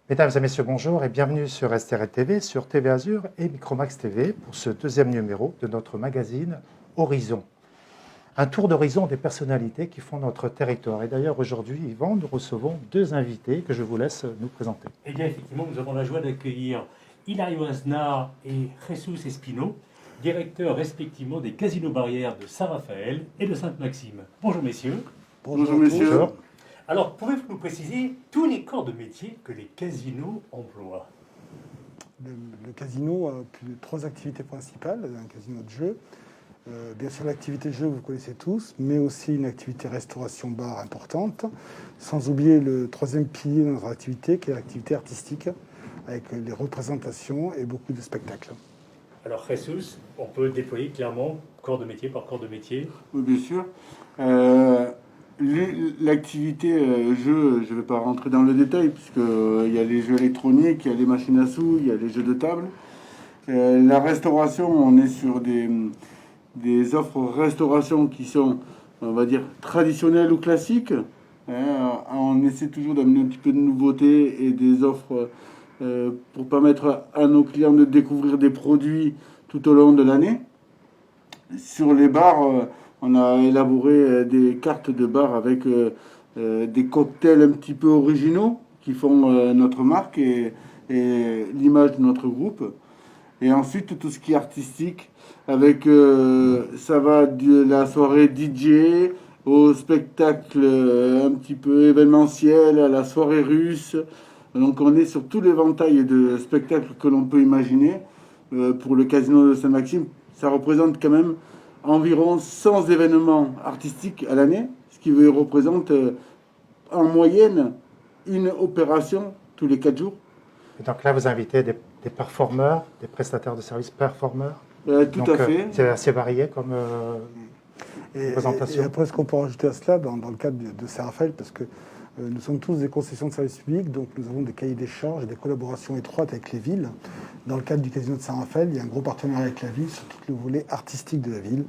Mesdames et messieurs, bonjour et bienvenue sur STR TV, sur TV Azur et Micromax TV pour ce deuxième numéro de notre magazine Horizon. Un tour d'horizon des personnalités qui font notre territoire. Et d'ailleurs, aujourd'hui, Yvan, nous recevons deux invités que je vous laisse nous présenter. Eh bien, effectivement, nous avons la joie d'accueillir Hilario Aznar et Jesus Espino, directeurs respectivement des casinos barrières de Saint-Raphaël et de Sainte-Maxime. Bonjour messieurs. Bonjour messieurs. Bonjour. Alors, pouvez-vous nous préciser tous les corps de métier que les casinos emploient? Le casino a trois activités principales. Un casino de jeu. Bien sûr, l'activité de jeu, vous connaissez tous, mais aussi une activité restauration-bar importante. Sans oublier le troisième pilier de notre activité, qui est l'activité artistique, avec les représentations et beaucoup de spectacles. Alors, Jesus, on peut déployer clairement corps de métier par corps de métier? Oui, bien sûr. L'activité jeu, je ne vais pas rentrer dans le détail, puisqu'il y a les jeux électroniques, il y a les machines à sous, il y a les jeux de table. La restauration, on est sur des offres restauration qui sont, on va dire, traditionnelles ou classiques. On essaie toujours d'amener un petit peu de nouveauté et des offres pour permettre à nos clients de découvrir des produits tout au long de l'année. Sur les bars, on a élaboré des cartes de bar avec des cocktails un petit peu originaux qui font notre marque et l'image de notre groupe. Et ensuite, tout ce qui est artistique, avec ça va de la soirée DJ au spectacle un petit peu événementiel, à la soirée russe. Donc on est sur tout l'éventail de spectacles que l'on peut imaginer. Pour le casino de Saint-Maxime, ça représente quand même environ 100 événements artistiques à l'année, ce qui représente en moyenne une opération tous les 4 jours. Et donc là, vous invitez des performeurs, des prestataires de services performeurs. Tout à fait. C'est assez varié comme présentation. Et après, ce qu'on peut rajouter à cela, dans le cadre de Saint-Raphaël, parce que nous sommes tous des concessions de services publics, donc nous avons des cahiers des charges et des collaborations étroites avec les villes. Dans le cadre du casino de Saint-Raphaël, il y a un gros partenariat avec la ville sur tout le volet artistique de la ville.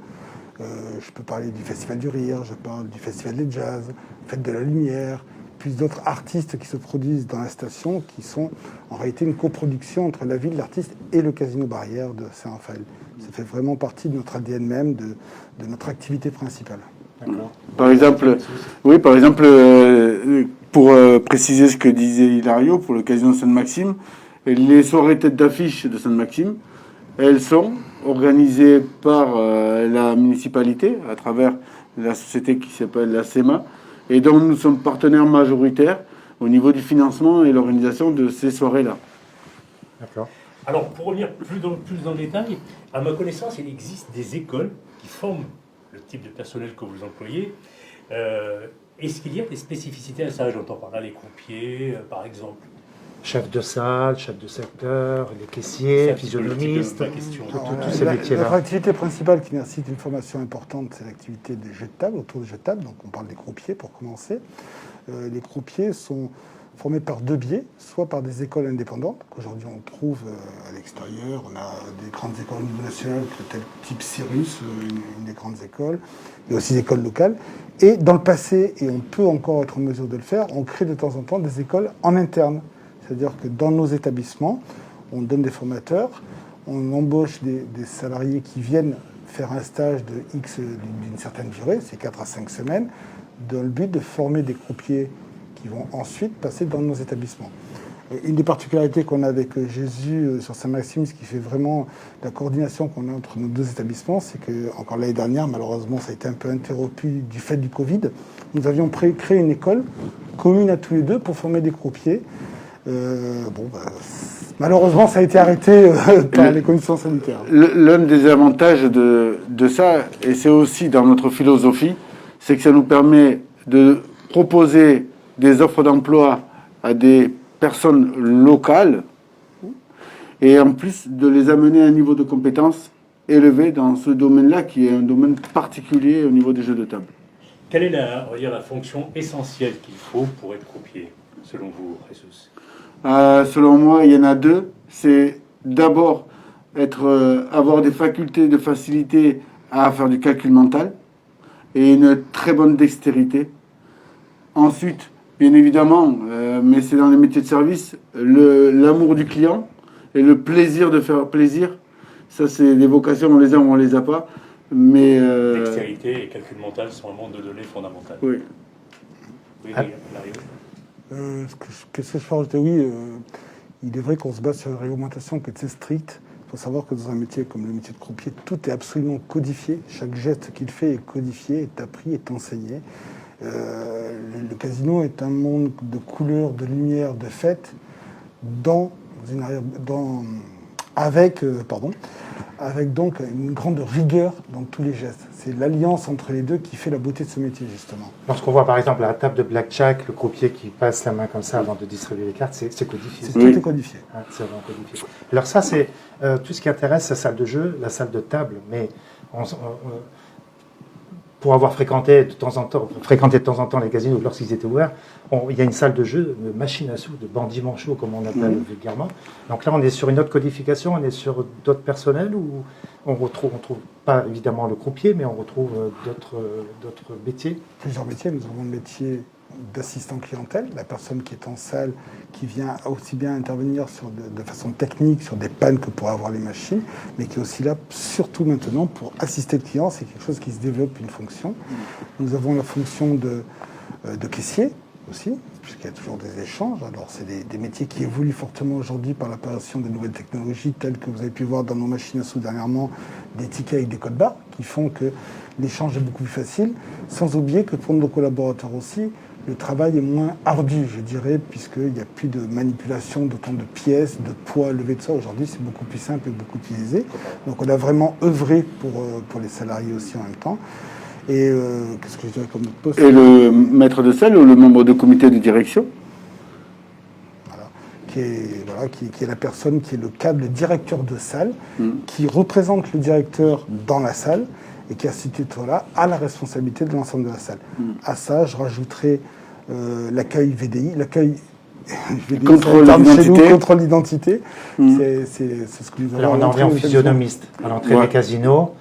Je peux parler du Festival du Rire, je parle du Festival des Jazz, Fête de la Lumière, puis d'autres artistes qui se produisent dans la station, qui sont en réalité une coproduction entre la ville, l'artiste et le casino barrière de Saint-Raphaël. Ça fait vraiment partie de notre ADN même, de notre activité principale. Par exemple, pour préciser ce que disait Hilario, pour le casino de Sainte-Maxime, les soirées têtes d'affiche de Sainte-Maxime, elles sont organisées par la municipalité à travers la société qui s'appelle la SEMA, et donc nous sommes partenaires majoritaires au niveau du financement et l'organisation de ces soirées-là. D'accord. Alors, pour revenir plus dans le détail, à ma connaissance, il existe des écoles qui forment le type de personnel que vous employez. Est-ce qu'il y a des spécificités à ça? J'entends par là les croupiers, par exemple. Chef de salle, chef de secteur, les caissiers, physionomistes, tous ces métiers-là. Notre activité principale qui nécessite une formation importante, c'est l'activité des jeux de table, autour des jeux de table. Donc on parle des croupiers pour commencer. Les croupiers sont formés par deux biais, soit par des écoles indépendantes, qu'aujourd'hui on trouve à l'extérieur. On a des grandes écoles au niveau national, tel type Cyrus, une des grandes écoles, mais aussi des écoles locales. Et dans le passé, et on peut encore être en mesure de le faire, on crée de temps en temps des écoles en interne. C'est-à-dire que dans nos établissements, on donne des formateurs, on embauche des salariés qui viennent faire un stage de X d'une certaine durée, c'est 4 à 5 semaines, dans le but de former des croupiers qui vont ensuite passer dans nos établissements. Une des particularités qu'on a avec Jésus sur Saint-Maxime, ce qui fait vraiment la coordination qu'on a entre nos deux établissements, c'est que, encore l'année dernière, malheureusement, ça a été un peu interrompu du fait du Covid, nous avions créé une école commune à tous les deux pour former des croupiers. Malheureusement, ça a été arrêté par les conditions sanitaires. L'un des avantages de ça, et c'est aussi dans notre philosophie, c'est que ça nous permet de proposer des offres d'emploi à des personnes locales et en plus de les amener à un niveau de compétence élevé dans ce domaine-là qui est un domaine particulier au niveau des jeux de table. Quelle est la fonction essentielle qu'il faut pour être croupier, selon vous, Jesus? Selon moi, il y en a deux. C'est d'abord avoir des facultés de facilité à faire du calcul mental et une très bonne dextérité. Ensuite, bien évidemment, mais c'est dans les métiers de service, l'amour du client et le plaisir de faire plaisir. Ça, c'est des vocations, on les a ou on les a pas. Mais dextérité et calcul mental sont un monde de données fondamental. oui. Oui, Ah. Qu'est-ce que je peux rajouter? Oui, il est vrai qu'on se base sur une réglementation qui est très stricte. Il faut savoir que dans un métier comme le métier de croupier, tout est absolument codifié. Chaque geste qu'il fait est codifié, est appris, est enseigné. Le casino est un monde de couleurs, de lumière, de fêtes, avec donc une grande rigueur dans tous les gestes. C'est l'alliance entre les deux qui fait la beauté de ce métier, justement. Lorsqu'on voit par exemple à la table de blackjack, le croupier qui passe la main comme ça avant de distribuer les cartes, c'est codifié. Tout est codifié. Hein, c'est vraiment codifié. Alors ça, c'est tout ce qui intéresse la salle de jeu, la salle de table. Mais pour avoir fréquenté de temps en temps les casinos lorsqu'ils étaient ouverts, il y a une salle de jeu, de machine à sous, de bandits manchots, comme on appelle vulgairement. Donc là, on est sur une autre codification, on est sur d'autres personnels où on retrouve pas évidemment le croupier, mais on retrouve d'autres métiers. Plusieurs métiers. Nous avons le métier d'assistant clientèle, la personne qui est en salle, qui vient aussi bien intervenir de façon technique sur des pannes que pour avoir les machines, mais qui est aussi là, surtout maintenant, pour assister le client. C'est quelque chose qui se développe, une fonction. Nous avons la fonction de caissier aussi, puisqu'il y a toujours des échanges. Alors, c'est des métiers qui évoluent fortement aujourd'hui par l'apparition de nouvelles technologies, telles que vous avez pu voir dans nos machines à sous dernièrement, des tickets avec des codes barres, qui font que l'échange est beaucoup plus facile, sans oublier que pour nos collaborateurs aussi, le travail est moins ardu, je dirais, puisqu'il n'y a plus de manipulation d'autant de pièces, de poids levés de ça. Aujourd'hui, c'est beaucoup plus simple et beaucoup plus aisé. Donc, on a vraiment œuvré pour les salariés aussi en même temps. Et qu'est-ce que je dirais comme autre poste? Et le maître de salle ou le membre de comité de direction? Voilà. Qui est la personne qui est le directeur de salle, qui représente le directeur dans la salle et qui, à ce titre-là, a la responsabilité de l'ensemble de la salle. À ça, je rajouterai l'accueil VDI, contrôle d'identité. C'est ce que nous avons. Alors on en revient au physionomiste. À l'entrée des casinos,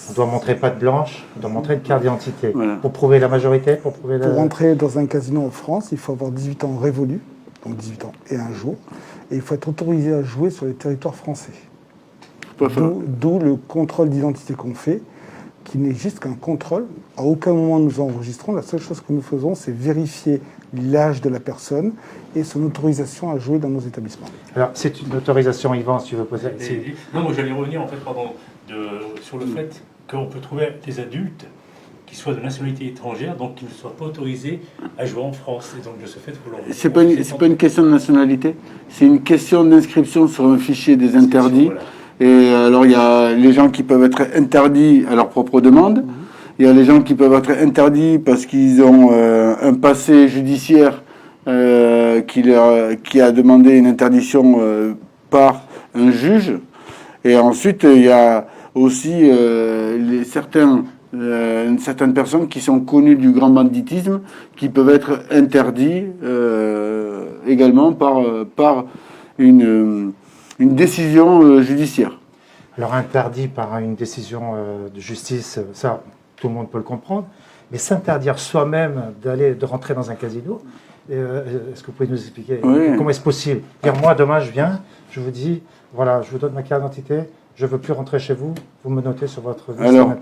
on doit montrer patte blanche, on doit montrer une carte d'identité. Voilà. Pour prouver la majorité, pour entrer dans un casino en France, il faut avoir 18 ans révolus, donc 18 ans et un jour, et il faut être autorisé à jouer sur les territoires français. D'où le contrôle d'identité qu'on fait, qui n'est juste qu'un contrôle. À aucun moment nous enregistrons. La seule chose que nous faisons, c'est vérifier l'âge de la personne et son autorisation à jouer dans nos établissements. Alors, c'est une autorisation, Yvan, si tu veux poser... Non, moi j'allais revenir en fait, sur le fait qu'on peut trouver des adultes qui soient de nationalité étrangère, donc qui ne soient pas autorisés à jouer en France. Et donc de ce fait, c'est pas une question de nationalité, c'est une question d'inscription sur un fichier des interdits. Voilà. Et alors, il y a les gens qui peuvent être interdits à leur propre demande. Il y a les gens qui peuvent être interdits parce qu'ils ont un passé judiciaire qui a demandé une interdiction par un juge. Et ensuite, il y a aussi certaines personnes qui sont connues du grand banditisme qui peuvent être interdits également par une décision judiciaire. Alors interdit par une décision de justice, ça, tout le monde peut le comprendre, mais s'interdire soi-même de rentrer dans un casino, est-ce que vous pouvez nous expliquer comment est-ce possible? Moi, demain, je viens, je vous dis, voilà, je vous donne ma carte d'identité, je ne veux plus rentrer chez vous, vous me notez sur votre liste. Alors,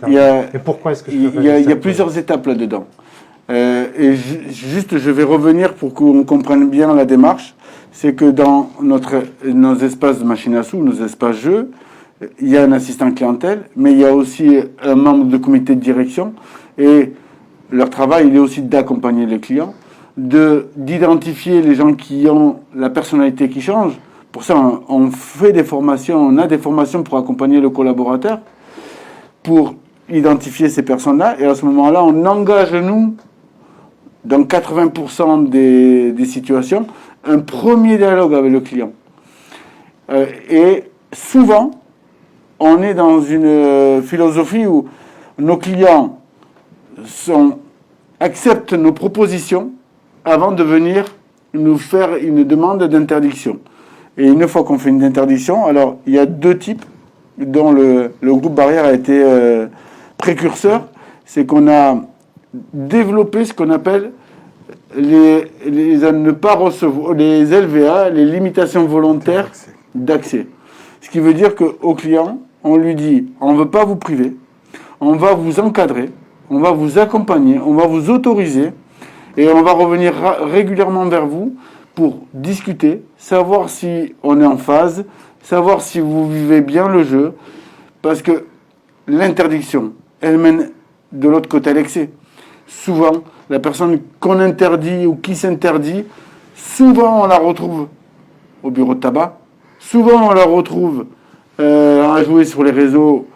et pourquoi est-ce que je il y a plusieurs étapes là-dedans. Et juste, je vais revenir pour qu'on comprenne bien la démarche. C'est que dans nos espaces de machine à sous, nos espaces jeux, il y a un assistant clientèle, mais il y a aussi un membre de comité de direction. Et leur travail, il est aussi d'accompagner les clients, d'identifier les gens qui ont la personnalité qui change. Pour ça, on fait des formations, on a des formations pour accompagner le collaborateur, pour identifier ces personnes-là. Et à ce moment-là, on engage, nous, dans 80% des situations, un premier dialogue avec le client. Et souvent, on est dans une philosophie où nos clients acceptent nos propositions avant de venir nous faire une demande d'interdiction. Et une fois qu'on fait une interdiction, alors il y a deux types. dont le groupe Barrière a été précurseur, c'est qu'on a développé ce qu'on appelle ne pas recevoir, les LVA, les limitations volontaires d'accès. Ce qui veut dire qu'au client, on lui dit, on ne veut pas vous priver, on va vous encadrer, on va vous accompagner, on va vous autoriser, et on va revenir régulièrement vers vous pour discuter, savoir si on est en phase, savoir si vous vivez bien le jeu, parce que l'interdiction, elle mène de l'autre côté à l'excès. Souvent, la personne qu'on interdit ou qui s'interdit, souvent on la retrouve au bureau de tabac, souvent on la retrouve à jouer sur les réseaux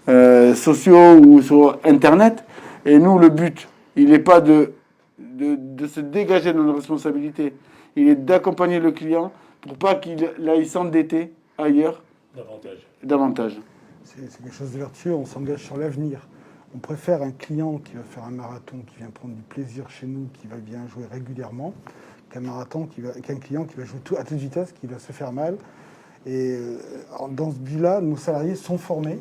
sociaux ou sur Internet. Et nous, le but, il n'est pas de se dégager de nos responsabilités. Il est d'accompagner le client pour pas qu'il aille s'endetter ailleurs davantage. C'est quelque chose de vertueux, on s'engage sur l'avenir. On préfère un client qui va faire un marathon, qui vient prendre du plaisir chez nous, qui va bien jouer régulièrement, qu'un client qui va jouer à toute vitesse, qui va se faire mal. Et dans ce but-là, nos salariés sont formés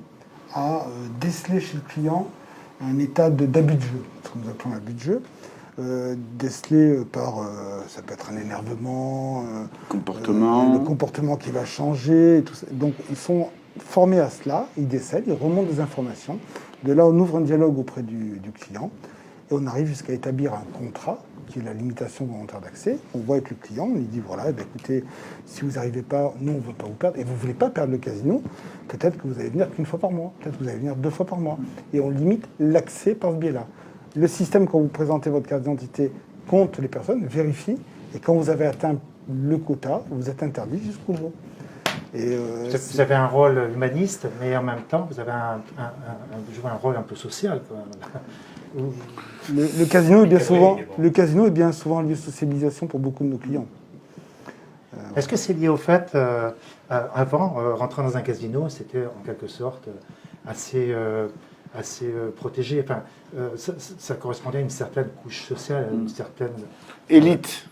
à déceler chez le client un état d'abus de jeu, ce que nous appelons l'abus de jeu, décelé par, ça peut être un énervement, le comportement qui va changer. Et tout ça. Donc ils sont formés à cela, ils décèlent, ils remontent des informations. De là, on ouvre un dialogue auprès du client et on arrive jusqu'à établir un contrat qui est la limitation volontaire d'accès. On voit avec le client, on lui dit voilà, écoutez, si vous n'arrivez pas, nous on ne veut pas vous perdre et vous ne voulez pas perdre le casino, peut-être que vous allez venir qu'une fois par mois, peut-être que vous allez venir 2 fois par mois. Et on limite l'accès par ce biais-là. Le système, quand vous présentez votre carte d'identité, compte les personnes, vérifie, et quand vous avez atteint le quota, vous êtes interdit jusqu'au jour. Et vous avez un rôle humaniste, mais en même temps, vous avez vous jouez un rôle un peu social, quand même. Le casino est bien souvent un lieu de socialisation pour beaucoup de nos clients. Est-ce que c'est lié au fait, avant, rentrer dans un casino, c'était en quelque sorte assez protégé. Enfin, ça correspondait à une certaine couche sociale, à une certaine élite,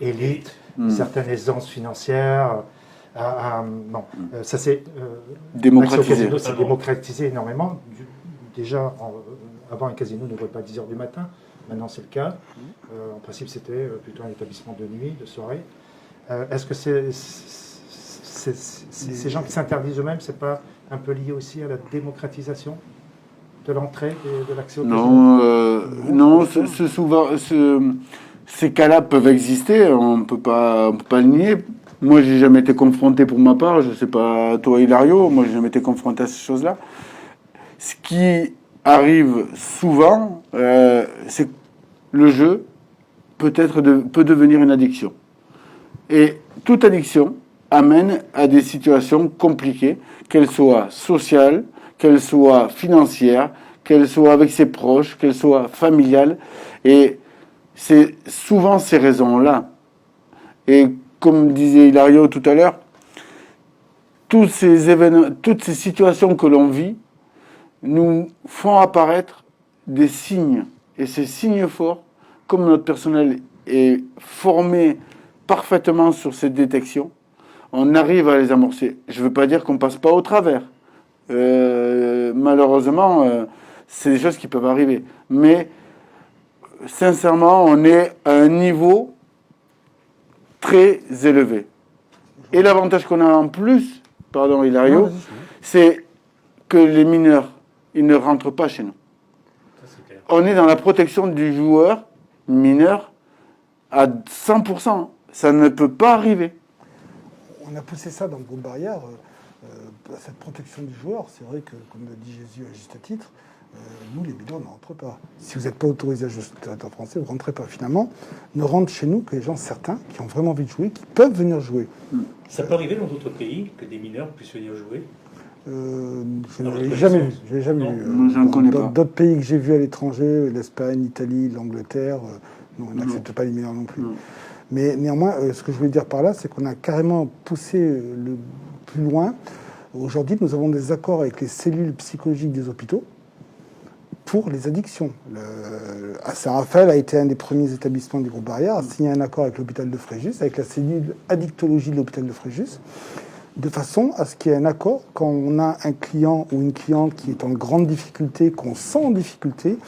une certaine aisance financière. Ça s'est démocratisé. C'est démocratisé énormément. Déjà, avant, un casino n'ouvrait pas à 10h du matin. Maintenant, c'est le cas. En principe, c'était plutôt un établissement de nuit, de soirée. Est-ce que ces gens qui s'interdisent eux-mêmes, c'est pas un peu lié aussi à la démocratisation de l'entrée et de l'accès au casino? Non, ces cas-là peuvent exister. On peut pas le nier. Moi, j'ai jamais été confronté pour ma part. Je sais pas, toi, Hilario, moi, j'ai jamais été confronté à ces choses-là. Ce qui arrive souvent, c'est que le jeu peut devenir une addiction. Et toute addiction amène à des situations compliquées, qu'elles soient sociales, qu'elles soient financières, qu'elles soient avec ses proches, qu'elles soient familiales. Et c'est souvent ces raisons-là. Et comme disait Hilario tout à l'heure, tous ces événements, toutes ces situations que l'on vit nous font apparaître des signes. Et ces signes forts, comme notre personnel est formé parfaitement sur cette détection, on arrive à les amorcer. Je ne veux pas dire qu'on ne passe pas au travers. Malheureusement, c'est des choses qui peuvent arriver. Mais sincèrement, on est à un niveau très élevé. Et l'avantage qu'on a en plus, pardon Hilario, c'est que les mineurs, ils ne rentrent pas chez nous. On est dans la protection du joueur mineur à 100%. Ça ne peut pas arriver. On a poussé ça dans le groupe Barrière, cette protection du joueur. C'est vrai que, comme l'a dit Jésus à juste titre, nous, les mineurs, ne rentrent pas. Si vous n'êtes pas autorisé à jouer sur le territoire français, vous ne rentrez pas. Finalement, ne rentrent chez nous que les gens certains qui ont vraiment envie de jouer, qui peuvent venir jouer. Ça peut arriver dans d'autres pays que des mineurs puissent venir jouer? Je ne l'ai jamais vu. Je l'ai jamais vu. Moi, je ne connais pas. D'autres pays que j'ai vus à l'étranger, l'Espagne, l'Italie, l'Angleterre, non, on n'accepte pas les mineurs non plus. Mais néanmoins, ce que je voulais dire par là, c'est qu'on a carrément poussé le plus loin. Aujourd'hui, nous avons des accords avec les cellules psychologiques des hôpitaux pour les addictions. Saint-Raphaël a été un des premiers établissements du groupe Barrière, a signé un accord avec l'hôpital de Fréjus, avec la cellule addictologie de l'hôpital de Fréjus, de façon à ce qu'il y ait un accord quand on a un client ou une cliente qui est en grande difficulté, qu'on sent en difficulté,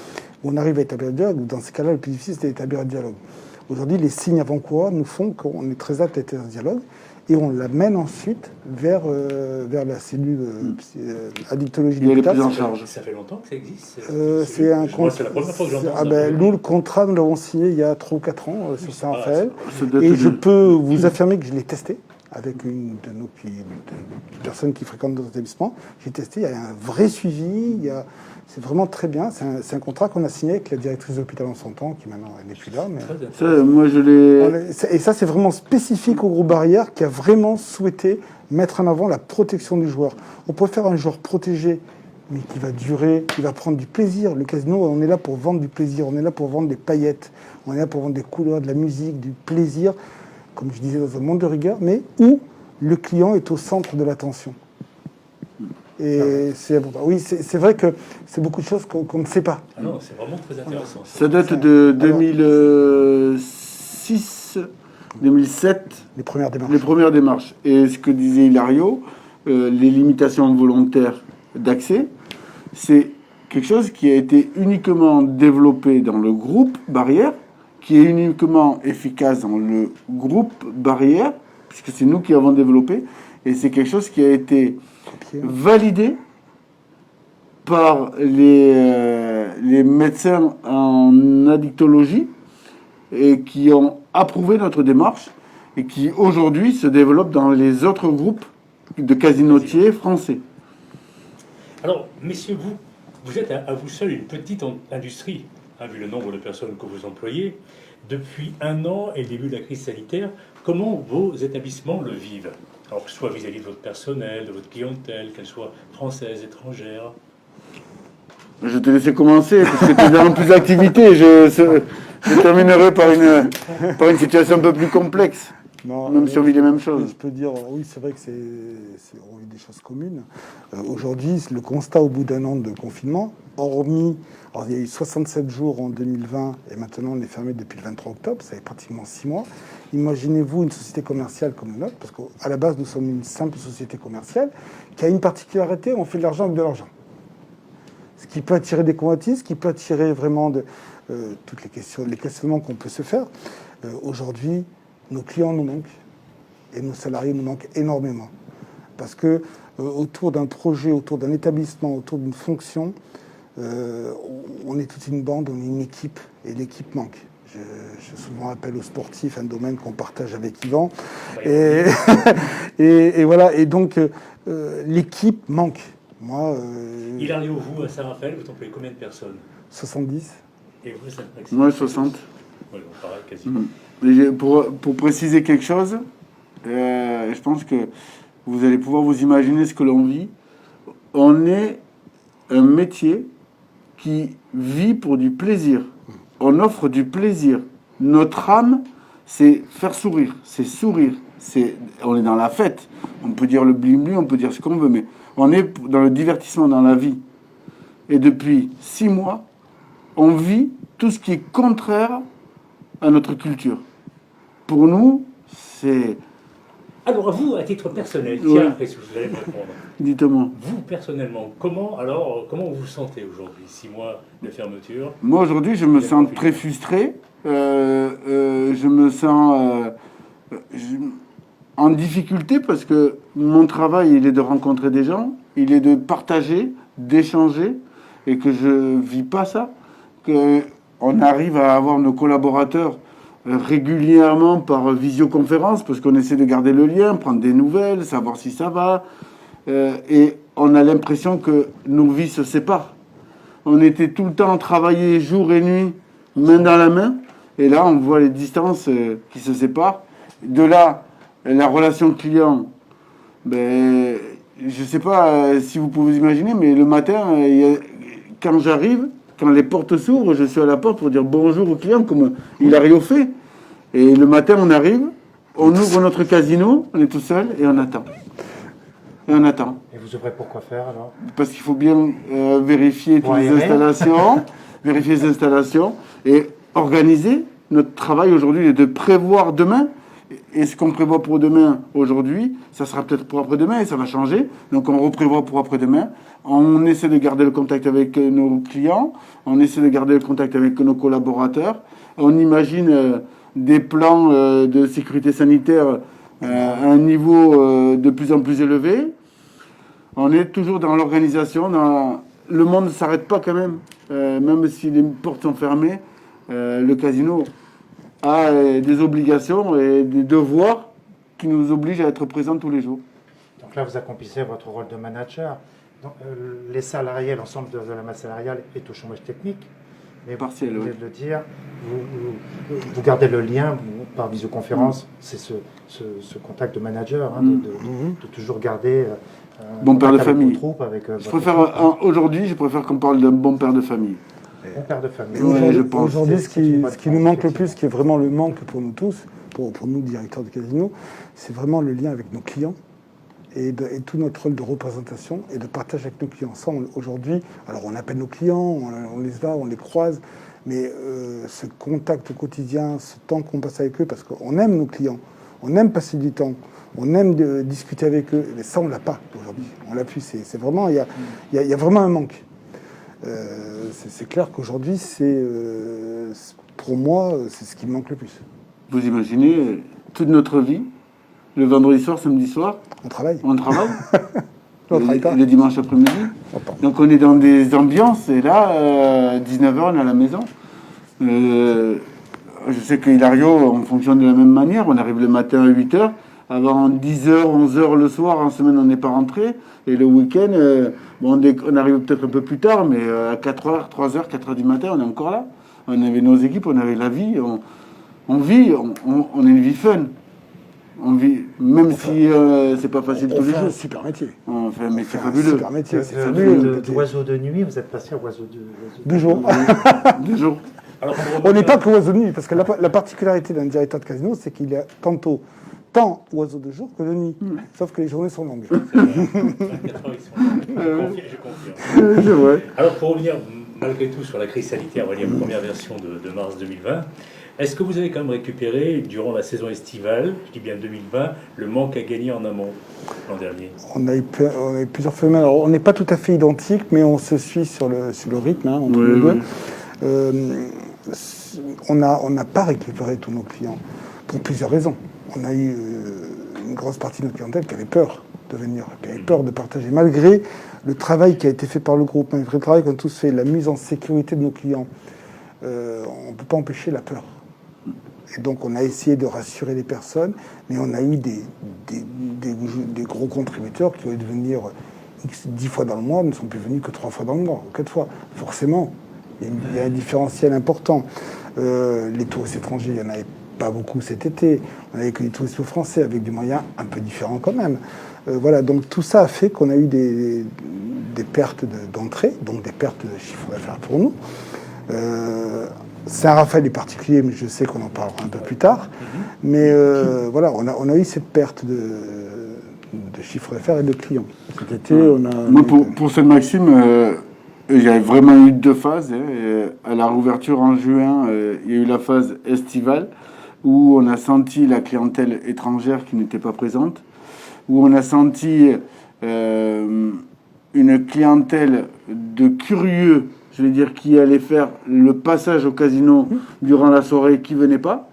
on arrive à établir un dialogue. Dans ces cas-là, le plus difficile, c'est d'établir un dialogue. Aujourd'hui, les signes avant-coureurs nous font qu'on est très apte à établir un dialogue et on l'amène ensuite vers la cellule addictologie Il y a les d'hôpital. prises en charge. Ça fait longtemps que ça existe. C'est un Moi, c'est la première fois que j'entends. nous, le contrat, nous l'avons signé il y a 3 ou 4 ans sur Saint-Raphaël. Ça date Et de- je peux vous affirmer que je l'ai testé avec une de nos personnes qui fréquentent notre établissement. J'ai testé, il y a un vrai suivi, c'est vraiment très bien. C'est un contrat qu'on a signé avec la directrice de l'hôpital en son temps, qui maintenant n'est plus là. Mais... Ça, moi, je l'ai... Et ça, c'est vraiment spécifique au groupe Barrière qui a vraiment souhaité mettre en avant la protection du joueur. On peut faire un joueur protégé, mais qui va durer, qui va prendre du plaisir. Le casino, on est là pour vendre du plaisir, on est là pour vendre des paillettes, on est là pour vendre des couleurs, de la musique, du plaisir, comme je disais, dans un monde de rigueur, mais où le client est au centre de l'attention. Et c'est important. Oui, c'est vrai que c'est beaucoup de choses qu'on ne sait pas. Ah non, c'est vraiment très intéressant. Ça date de 2006, 2007, Les premières démarches. les premières démarches. Et ce que disait Hilario, les limitations volontaires d'accès, c'est quelque chose qui a été uniquement développé dans le groupe Barrière, qui est uniquement efficace dans le groupe Barrière, puisque c'est nous qui avons développé, et c'est quelque chose qui a été validé par les médecins en addictologie et qui ont approuvé notre démarche et qui aujourd'hui se développe dans les autres groupes de casinotiers français. Alors, messieurs, vous êtes à vous seul une petite industrie, hein, vu le nombre de personnes que vous employez. Depuis 1 an et le début de la crise sanitaire, comment vos établissements le vivent? Alors, que ce soit vis-à-vis de votre personnel, de votre clientèle, qu'elle soit française, étrangère. Je te laissais commencer parce que tu es dans plus d'activité. Je terminerai par une situation un peu plus complexe, Non, même si on vit les mêmes choses. Je peux dire, oui, c'est vrai que on vit des choses communes. Aujourd'hui, le constat au bout d'1 an de confinement, hormis, alors il y a eu 67 jours en 2020 et maintenant on est fermé depuis le 23 octobre, ça fait pratiquement 6 mois. Imaginez-vous une société commerciale comme la nôtre, parce qu'à la base nous sommes une simple société commerciale qui a une particularité, on fait de l'argent avec de l'argent. Ce qui peut attirer des convoitises, ce qui peut attirer vraiment toutes les questionnements qu'on peut se faire. Aujourd'hui, nos clients nous manquent et nos salariés nous manquent énormément. Parce que autour d'un projet, autour d'un établissement, autour d'une fonction, on est toute une bande, on est une équipe et l'équipe manque. Je souvent appelle aux sportifs, un domaine qu'on partage avec Yvan. Et voilà, et donc l'équipe manque. Moi, Hilario, vous, à Saint-Raphaël, vous employez combien de personnes? 70. Et vous, Saint-Maxime? Moi, 60. Oui, bon, pareil, quasiment. Mais pour préciser quelque chose, je pense que vous allez pouvoir vous imaginer ce que l'on vit. On est un métier qui vit pour du plaisir. On offre du plaisir. Notre âme, c'est faire sourire, c'est sourire. On est dans la fête. On peut dire le bling-bling, on peut dire ce qu'on veut, mais on est dans le divertissement, dans la vie. Et depuis 6 mois, on vit tout ce qui est contraire à notre culture. Pour nous, c'est... Alors, vous, à titre personnel, Oui. tiens, qu'est-ce que vous allez me répondre? Dites-moi. Vous, personnellement, comment vous vous sentez aujourd'hui? 6 mois de fermeture. Moi, aujourd'hui, je me sens très frustré. Je me sens en difficulté parce que mon travail, il est de rencontrer des gens, il est de partager, d'échanger, et que je vis pas ça. On arrive à avoir nos collaborateurs régulièrement par visioconférence parce qu'on essaie de garder le lien, prendre des nouvelles, savoir si ça va. Et on a l'impression que nos vies se séparent. On était tout le temps travaillé jour et nuit, main dans la main. Et là, on voit les distances qui se séparent. De là, la relation client, je ne sais pas si vous pouvez vous imaginer, mais le matin, quand j'arrive, quand les portes s'ouvrent, je suis à la porte pour dire bonjour au client, comme Hilario fait. Et le matin, on arrive, on ouvre notre casino, on est tout seul et on attend. Et on attend. Et vous ouvrez pour quoi faire alors? Parce qu'il faut bien vérifier toutes les installations, vérifier les installations et organiser. Notre travail aujourd'hui est de prévoir demain Et ce qu'on prévoit pour demain, aujourd'hui, ça sera peut-être pour après-demain et ça va changer. Donc on reprévoit pour après-demain. On essaie de garder le contact avec nos clients. On essaie de garder le contact avec nos collaborateurs. On imagine des plans de sécurité sanitaire à un niveau de plus en plus élevé. On est toujours dans l'organisation. Le monde ne s'arrête pas quand même. Même si les portes sont fermées, le casino a des obligations et des devoirs qui nous obligent à être présents tous les jours. Donc là, vous accomplissez votre rôle de manager. Donc, les salariés, l'ensemble de la masse salariale est au chômage technique. Mais Partiel, vous oui. venez de le dire, vous gardez le lien par visioconférence. C'est ce contact de manager, hein, de toujours garder Bon père de contact avec famille. vos troupes, avec votre Je préfère, équipe. aujourd'hui, je préfère qu'on parle d'un bon père de famille. Bon père de famille. Ouais, je pense. Aujourd'hui, C'est une bonne ce qui nous manque le effectivement. plus, ce qui est vraiment le manque pour nous tous, pour nous, directeurs de casino, c'est vraiment le lien avec nos clients et tout notre rôle de représentation et de partage avec nos clients. Ça, aujourd'hui, alors on appelle nos clients, on les va, on les croise, mais ce contact au quotidien, ce temps qu'on passe avec eux, parce qu'on aime nos clients, on aime passer du temps, on aime discuter avec eux, mais ça, on l'a pas aujourd'hui. On l'a plus. C'est vraiment, il y a vraiment un manque. C'est clair qu'aujourd'hui, pour moi, c'est ce qui me manque le plus. Vous imaginez, toute notre vie, le vendredi soir, samedi soir, On travaille. on travaille. On travaille pas. Le dimanche après-midi. Donc on est dans des ambiances, et là, 19h, on est à la maison. Je sais que Hilario, on fonctionne de la même manière. On arrive le matin à 8h. Avant 10h, 11h le soir, en semaine, on n'est pas rentré. Et le week-end, on arrive peut-être un peu plus tard, mais à 4h, 3h, 4h du matin, on est encore là. On avait nos équipes, on avait la vie. On vit, on a une vie fun. On vit, même si c'est pas facile tous les fait un jours. super métier. On fait un métier C'est un fabuleux. super métier. C'est fabuleux. D'oiseau de nuit, vous êtes passé à oiseau de... 2 jours. 2 jours. Alors, On n'est pas que oiseau de nuit, parce que la particularité d'un directeur de casino, c'est qu'il est tantôt tant oiseau de jour que de nuit. Sauf que les journées sont longues. Je confirme. C'est vrai. Alors, pour revenir malgré tout sur la crise sanitaire, on va dire première version de mars 2020, est-ce que vous avez quand même récupéré, durant la saison estivale, je dis bien 2020, le manque à gagner en amont l'an dernier? On a eu plusieurs phénomènes. Alors, on n'est pas tout à fait identiques, mais on se suit sur le rythme, hein, entre les deux. On n'a pas récupéré tous nos clients pour plusieurs raisons. On a eu une grosse partie de notre clientèle qui avait peur de venir, qui avait peur de partager, malgré le travail qui a été fait par le groupe, malgré le travail qu'on a tous fait, la mise en sécurité de nos clients. On ne peut pas empêcher la peur. Et donc on a essayé de rassurer les personnes, mais on a eu des gros contributeurs qui ont dû venir 10 fois dans le mois, ne sont plus venus que 3 fois dans le mois, ou 4 fois. Forcément, il y a un différentiel important. Les touristes étrangers, il n'y en avait pas beaucoup cet été. On n'avait que des touristes français avec des moyens un peu différents quand même. Voilà, donc tout ça a fait qu'on a eu des pertes d'entrée, donc des pertes de chiffre d'affaires pour nous. Saint-Raphaël est particulier, mais je sais qu'on en parlera un peu plus tard. Mais voilà, on a eu cette perte de chiffre d'affaires et de clients. Cet été, on a... Moi, pour Sainte-Maxime, j'avais vraiment eu 2 phases. À la réouverture en juin, il y a eu la phase estivale, où on a senti la clientèle étrangère qui n'était pas présente, où on a senti une clientèle de curieux, je vais dire, qui allait faire le passage au casino durant la soirée, qui ne venait pas,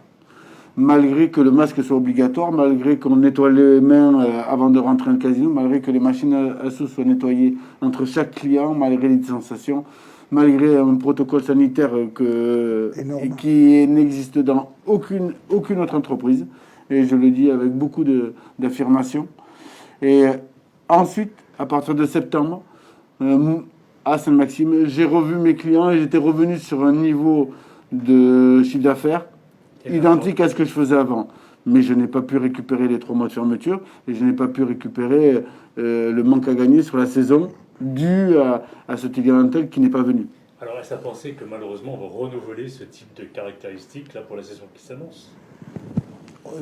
malgré que le masque soit obligatoire, malgré qu'on nettoie les mains avant de rentrer au casino, malgré que les machines à sous soient nettoyées entre chaque client, malgré les distanciations, malgré un protocole sanitaire qui n'existe dans aucune autre entreprise. Et je le dis avec beaucoup d'affirmation. Et ensuite, à partir de septembre, à Sainte-Maxime, j'ai revu mes clients et j'étais revenu sur un niveau de chiffre d'affaires identique à ce que je faisais avant. Mais je n'ai pas pu récupérer les 3 mois de fermeture et je n'ai pas pu récupérer le manque à gagner sur la saison dû à cette clientèle qui n'est pas venue. Alors, est-ce à penser que malheureusement, on va renouveler ce type de caractéristiques là pour la saison qui s'annonce?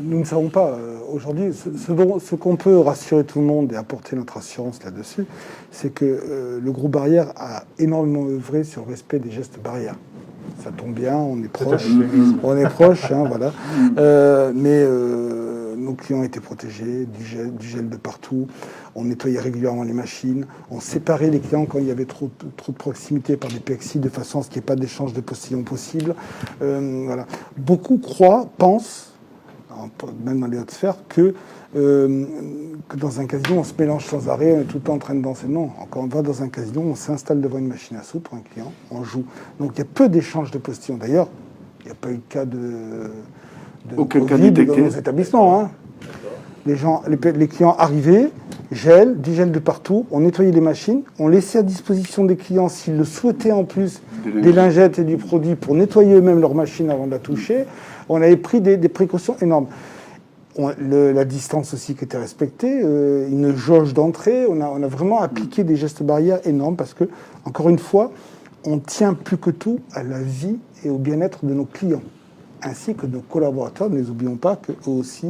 Nous ne savons pas. Aujourd'hui, ce qu'on peut rassurer tout le monde et apporter notre assurance là-dessus, c'est que le groupe Barrière a énormément œuvré sur le respect des gestes barrières. Ça tombe bien, on est C'est un proche. euphémisme. On est proche, hein, voilà. Mais nos clients étaient protégés, du gel de partout. On nettoyait régulièrement les machines. On séparait les clients quand il y avait trop de proximité par des plexis de façon à ce qu'il n'y ait pas d'échange de postillons possible. Voilà. Beaucoup pensent, même dans les hautes sphères, que dans un casino, on se mélange sans arrêt, on est tout le temps en train de danser. Non, quand on va dans un casino, on s'installe devant une machine à sous pour un client, on joue. Donc il y a peu d'échanges de postillons. D'ailleurs, il n'y a pas eu de cas de Aucun cas Covid détecté. dans nos établissements. Hein. Les clients arrivaient, du gel de partout, on nettoyait les machines, on laissait à disposition des clients, s'ils le souhaitaient en plus, des lingettes et du produit pour nettoyer eux-mêmes leur machine avant de la toucher. On avait pris des précautions énormes. La distance aussi qui était respectée, une jauge d'entrée, on a vraiment appliqué des gestes barrières énormes parce que, encore une fois, on tient plus que tout à la vie et au bien-être de nos clients, ainsi que de nos collaborateurs. Ne les oublions pas qu'eux aussi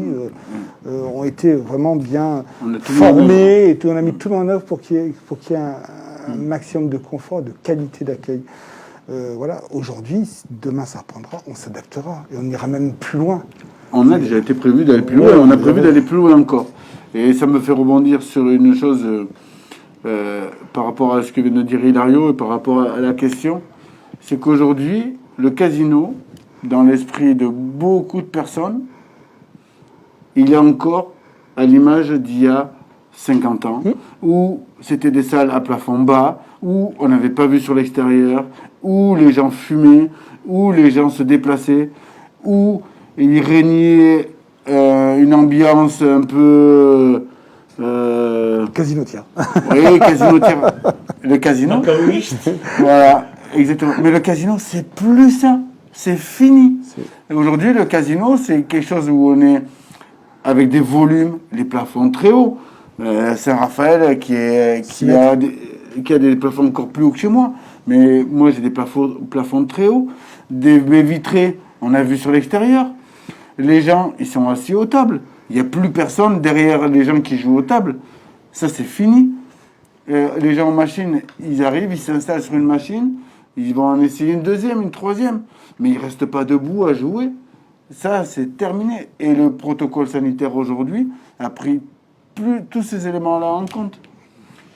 ont été vraiment bien formés et on a mis tout en œuvre pour qu'il y ait un maximum de confort et de qualité d'accueil. Voilà. Aujourd'hui, demain ça reprendra, on s'adaptera et on ira même plus loin. On a déjà été prévu d'aller plus loin, on a prévu d'aller plus loin encore. Et ça me fait rebondir sur une chose par rapport à ce que vient de dire Hilario et par rapport à la question, c'est qu'aujourd'hui, le casino, dans l'esprit de beaucoup de personnes, il est encore à l'image d'il y a 50 ans, où c'était des salles à plafond bas, où on n'avait pas vu sur l'extérieur, où les gens fumaient, où les gens se déplaçaient, où il régnait une ambiance un peu... Casinotière. Oui, casinotière. Le casino. Macaoïste. Voilà, exactement. Mais le casino, c'est plus ça. C'est fini. Et aujourd'hui, le casino, c'est quelque chose où on est avec des volumes, les plafonds très hauts. Saint-Raphaël, qui a des plafonds encore plus hauts que chez moi. Mais moi, j'ai des plafonds très hauts. Des baies vitrées, on a vu sur l'extérieur. Les gens, ils sont assis aux tables. Il n'y a plus personne derrière les gens qui jouent aux tables. Ça, c'est fini. Les gens en machine, ils arrivent, ils s'installent sur une machine, ils vont en essayer une deuxième, une troisième. Mais ils ne restent pas debout à jouer. Ça, c'est terminé. Et le protocole sanitaire aujourd'hui a pris tous ces éléments-là en compte.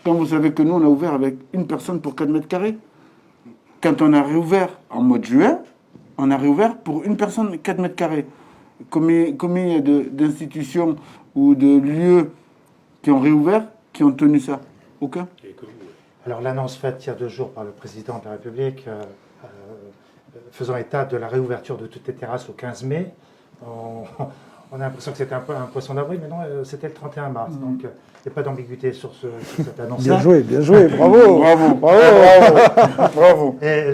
Quand vous savez que nous, on a ouvert avec une personne pour 4 mètres carrés. Quand on a réouvert en mois de juin, on a réouvert pour une personne 4 mètres carrés. Combien il y a d'institutions ou de lieux qui ont réouvert, qui ont tenu ça? Aucun. Alors l'annonce faite il y a 2 jours par le président de la République, faisant état de la réouverture de toutes les terrasses au 15 mai, on a l'impression que c'était un poisson d'avril, mais non, c'était le 31 mars. Donc il n'y a pas d'ambiguïté sur cette annonce-là. Bien joué, bravo. Bravo. Et,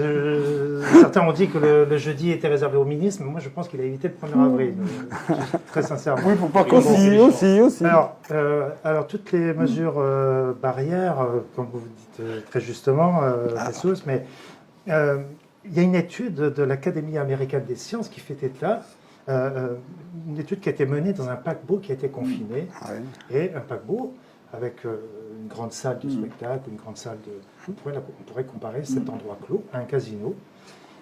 certains ont dit que le jeudi était réservé au ministre, mais moi je pense qu'il a évité le 1er avril, très sincèrement. Oui, pour pas Aussi. Alors toutes les mesures barrières, comme vous dites très justement, Jesus, mais il y a une étude de l'Académie américaine des sciences qui fait état, une étude qui a été menée dans un paquebot qui a été confiné, et un paquebot avec une grande salle de spectacle, une grande salle de... On pourrait comparer cet endroit clos à un casino.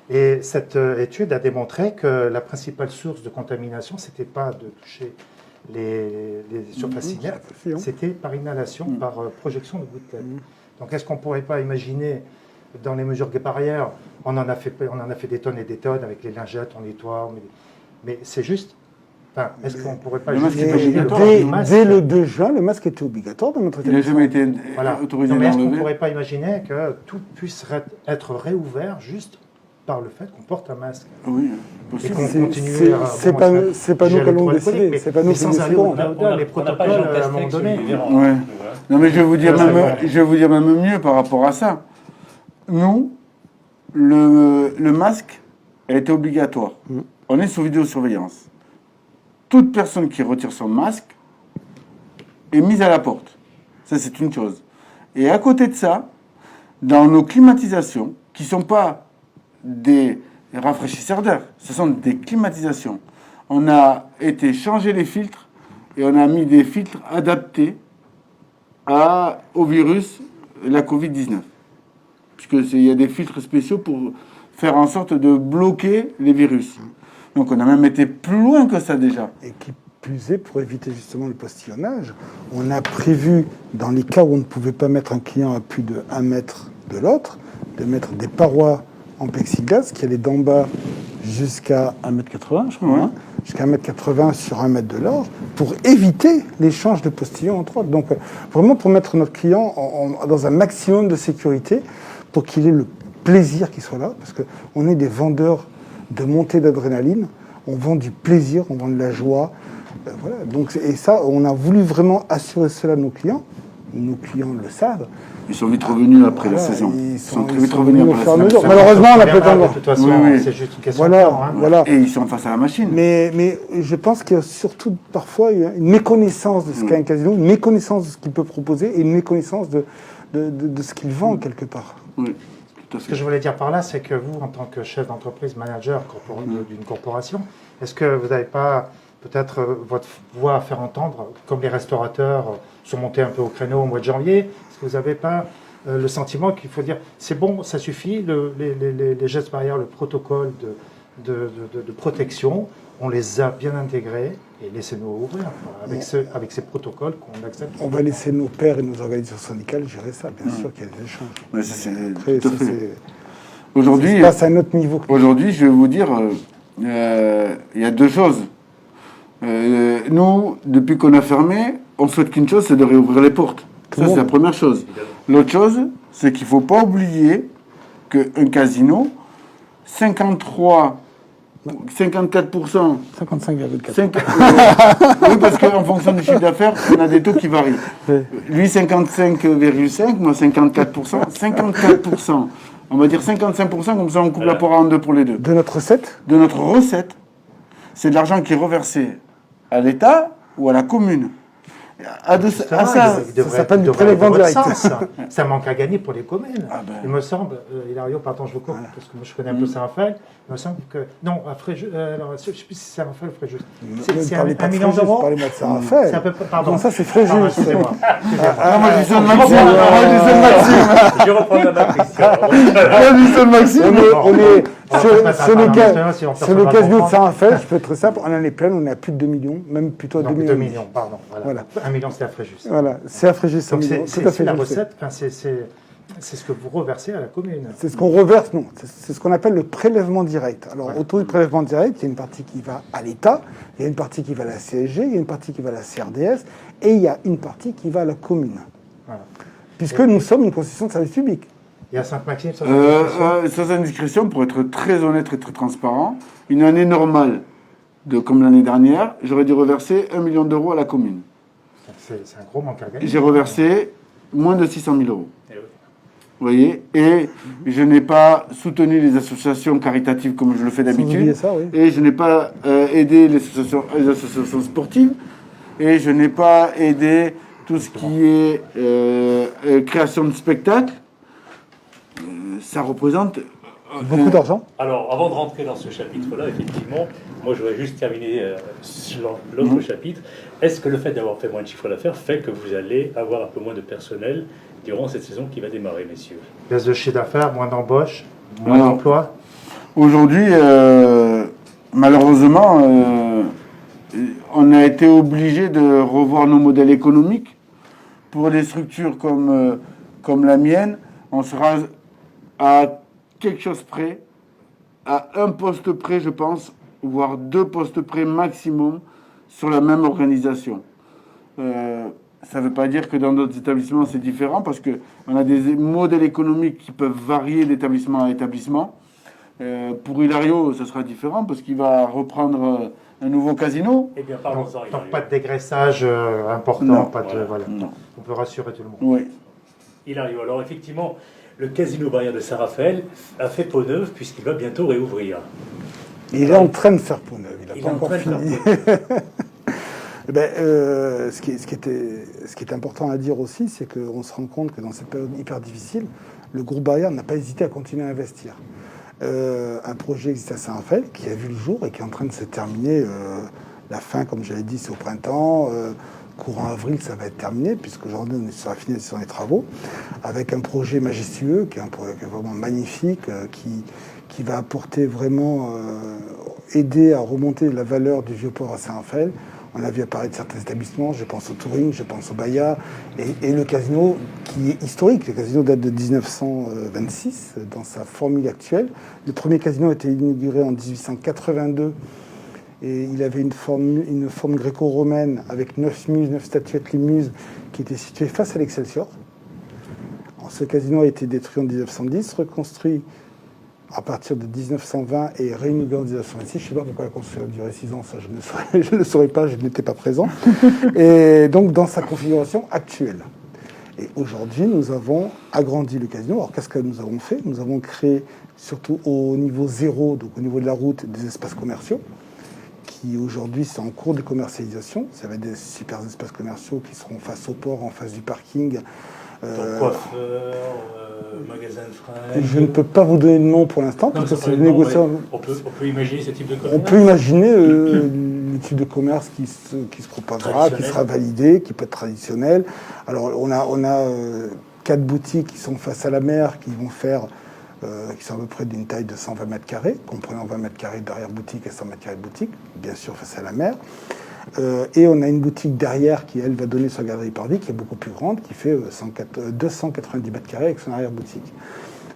Et cette étude a démontré que la principale source de contamination, c'était pas de toucher les surfaces inertes, c'était par inhalation, par projection de gouttelettes. Donc est-ce qu'on ne pourrait pas imaginer, dans les mesures barrières, on en a fait des tonnes et des tonnes avec les lingettes, on nettoie, mais c'est juste... Enfin, est-ce qu'on ne pourrait pas juste imaginer dès le 2 juin, le masque était obligatoire dans notre établissement. Il n'a jamais été autorisé à mais est-ce qu'on ne l'enlever. pourrait pas imaginer que tout puisse être réouvert juste par le fait qu'on porte un masque? Oui, Et possible. qu'on continue C'est pas nous qui allons décider. C'est pas nous qui sans aller décidons. au-delà, les protocoles à un moment donné. Ouais. Non, mais je vais vous dire même mieux par rapport à ça. Nous, le masque a été obligatoire. On est sous vidéosurveillance. Toute personne qui retire son masque est mise à la porte. Ça, c'est une chose. Et à côté de ça, dans nos climatisations, qui ne sont pas des rafraîchisseurs d'air, ce sont des climatisations, on a été changer les filtres et on a mis des filtres adaptés au virus, la Covid-19. puisqu'il y a des filtres spéciaux pour faire en sorte de bloquer les virus. Donc on a même été plus loin que ça déjà. Et qui plus est, pour éviter justement le postillonnage, on a prévu, dans les cas où on ne pouvait pas mettre un client à plus de 1 mètre de l'autre, de mettre des parois en plexiglas qui allaient d'en bas jusqu'à 1,80 m, je crois, Ouais. jusqu'à 1,80 m sur 1 mètre de large, pour éviter l'échange de postillons entre autres. Donc vraiment pour mettre notre client dans un maximum de sécurité, pour qu'il ait le plaisir qu'il soit là, parce qu'on est des vendeurs de montée d'adrénaline, on vend du plaisir, on vend de la joie. Voilà. Donc, et ça, on a voulu vraiment assurer cela à nos clients le savent. Ils sont vite revenus après la Voilà, saison. ils Ils sont sont très vite revenus revenus au après fur et à la mesure. saison. Malheureusement, on n'a pas le temps de De voir. toute façon, Oui, oui. c'est juste une question Voilà, de temps. Hein. voilà. Et ils sont face à la machine. Mais je pense qu'il y a surtout parfois une méconnaissance de ce qu'est un casino, une méconnaissance de ce qu'il peut proposer et une méconnaissance de ce qu'il vend quelque part. Oui, tout à Ce que fait. je voulais dire par là, c'est que vous, en tant que chef d'entreprise, manager d'une corporation, est-ce que vous n'avez pas peut-être votre voix à faire entendre, comme les restaurateurs sont montés un peu au créneau au mois de janvier? Est-ce que vous n'avez pas le sentiment qu'il faut dire c'est bon, ça suffit, les gestes barrières, le protocole de protection, on les a bien intégrés et laissez-nous ouvrir avec ces protocoles qu'on accepte? On va laisser nos pairs et nos organisations syndicales gérer ça, bien sûr qu'il y a des échanges. Ouais, c'est Après, tout à ça, fait. Aujourd'hui, ça passe à un autre niveau. aujourd'hui, je vais vous dire, il y a deux choses. Nous, depuis qu'on a fermé, on souhaite qu'une chose, c'est de réouvrir les portes. Ça, c'est la première chose. L'autre chose, c'est qu'il ne faut pas oublier qu'un casino, 54%, 55,4. oui, parce qu'en fonction du chiffre d'affaires, on a des taux qui varient. Lui, 55,5, moi 54%. 54%. On va dire 55%, comme ça on coupe la poire en deux pour les deux. De notre recette, De notre recette, c'est de l'argent qui est reversé à l'État ou à la commune. Ça s'appelle du prélèvement direct. Ça manque à gagner pour les communes. Ah ben. Il me semble, Hilario, pardon, je vous coupe, parce que moi je connais un peu Saint-Raphaël, il me semble que... Non, à Fréjus, alors je ne sais plus si c'est Saint-Raphaël ou Fréjus. C'est parlez pas 1 de million Fréjus, d'euros. parlez pas de C'est Saint-Raphaël. à peu près, pardon. Non, ça c'est Fréjus. Pardon, excusez-moi. Ah, moi je dis ça de Maxime. Moi je dis ça de Maxime. Je reprends la main, Christian. Moi je dis ça de Maxime. On est sur sur le casino de Saint-Raphaël, je peux être très simple, en année pleine, on est à plus de 2 millions, même plutôt à 2 millions. 2 millions, pardon. Voilà. 1 million, c'est à Fréjus. Voilà, c'est à Fréjus 100 Donc millions. c'est Tout à fait, la je le sais. recette, enfin, c'est ce que vous reversez à la commune. C'est ce qu'on reverse, non. C'est ce qu'on appelle le prélèvement direct. Alors, autour du prélèvement direct, il y a une partie qui va à l'État, il y a une partie qui va à la CSG, il y a une partie qui va à la CRDS, et il y a une partie qui va à la commune. Voilà. Puisque nous sommes une concession de service public. Il y a Sainte-Maxime, ça Sans indiscrétion, pour être très honnête et très transparent, une année normale, comme l'année dernière, j'aurais dû reverser 1 million d'euros à la commune. c'est un gros manque à gagner. J'ai reversé moins de 600 000 euros. Eh oui. Vous voyez? Et je n'ai pas soutenu les associations caritatives comme je le fais Sans d'habitude. oublier ça, oui. Et je n'ai pas aidé les associations sportives. Et je n'ai pas aidé tout ce qui est création de spectacles. Ça représente... Beaucoup d'argent. Alors, avant de rentrer dans ce chapitre-là, effectivement, moi, je voudrais juste terminer sur l'autre chapitre. Est-ce que le fait d'avoir fait moins de chiffre d'affaires fait que vous allez avoir un peu moins de personnel durant cette saison qui va démarrer, messieurs? Baisse de chiffre d'affaires, moins d'embauches, moins Non. d'emplois. Aujourd'hui, malheureusement, on a été obligé de revoir nos modèles économiques. Pour des structures comme la mienne, on sera à quelque chose près, à un poste près, je pense, voire 2 postes près maximum sur la même organisation. Ça ne veut pas dire que dans d'autres établissements c'est différent, parce qu'on a des modèles économiques qui peuvent varier d'établissement à établissement. Pour Hilario, ça sera différent, parce qu'il va reprendre un nouveau casino. Eh bien, parlons-en. Donc pas de dégraissage important, Non. pas de... Voilà. Voilà. Non. On peut rassurer tout le monde. Oui. Hilario, alors effectivement, le casino barrière de Saint-Raphaël a fait peau neuve puisqu'il va bientôt réouvrir. Il est en train de faire peau neuve. Il Il n'a est pas en encore train de fini. faire Eh ben, ce qui est important à dire aussi, c'est qu'on se rend compte que dans cette période hyper difficile, le groupe Barrière n'a pas hésité à continuer à investir. Un projet existe à Saint-Raphaël qui a vu le jour et qui est en train de se terminer. La fin, comme j'avais dit, c'est au printemps. courant avril, ça va être terminé, puisqu'aujourd'hui, on est sur la finalisation des travaux, avec un projet majestueux, qui est un projet vraiment magnifique, qui va apporter vraiment, aider à remonter la valeur du Vieux-Port à Saint-Raphaël. On a vu apparaître certains établissements, je pense au Touring, je pense au Bahia, et le casino qui est historique. Le casino date de 1926 dans sa formule actuelle. Le premier casino a été inauguré en 1882 et il avait une forme gréco-romaine avec 9 statuettes, les muses, qui étaient situées face à l'Excelsior. Alors, ce casino a été détruit en 1910, reconstruit à partir de 1920 et réinauguré en 1926. Je ne sais pas pourquoi la construction a duré 6 ans, ça je ne le saurais pas, je n'étais pas présent. Et donc dans sa configuration actuelle. Et aujourd'hui, nous avons agrandi le casino. Alors qu'est-ce que nous avons fait? Nous avons créé, surtout au niveau 0, donc au niveau de la route, des espaces commerciaux, qui aujourd'hui sont en cours de commercialisation. Ça va être des super espaces commerciaux qui seront face au port, en face du parking. Donc coiffeur, magasin de fringues. Je ne peux pas vous donner de nom pour l'instant, parce que c'est négociant. On peut imaginer ce type de commerce. On peut imaginer le type de commerce qui se proposera, qui sera validé, qui peut être traditionnel. Alors, on a 4 boutiques qui sont face à la mer, qui vont faire, qui sont à peu près d'une taille de 120 mètres carrés, comprenant 20 mètres carrés d'arrière-boutique et 100 mètres carrés de boutique, bien sûr face à la mer. Et on a une boutique derrière qui, elle, va donner sur la Galerie Parvis, qui est beaucoup plus grande, qui fait 290 mètres carrés avec son arrière-boutique.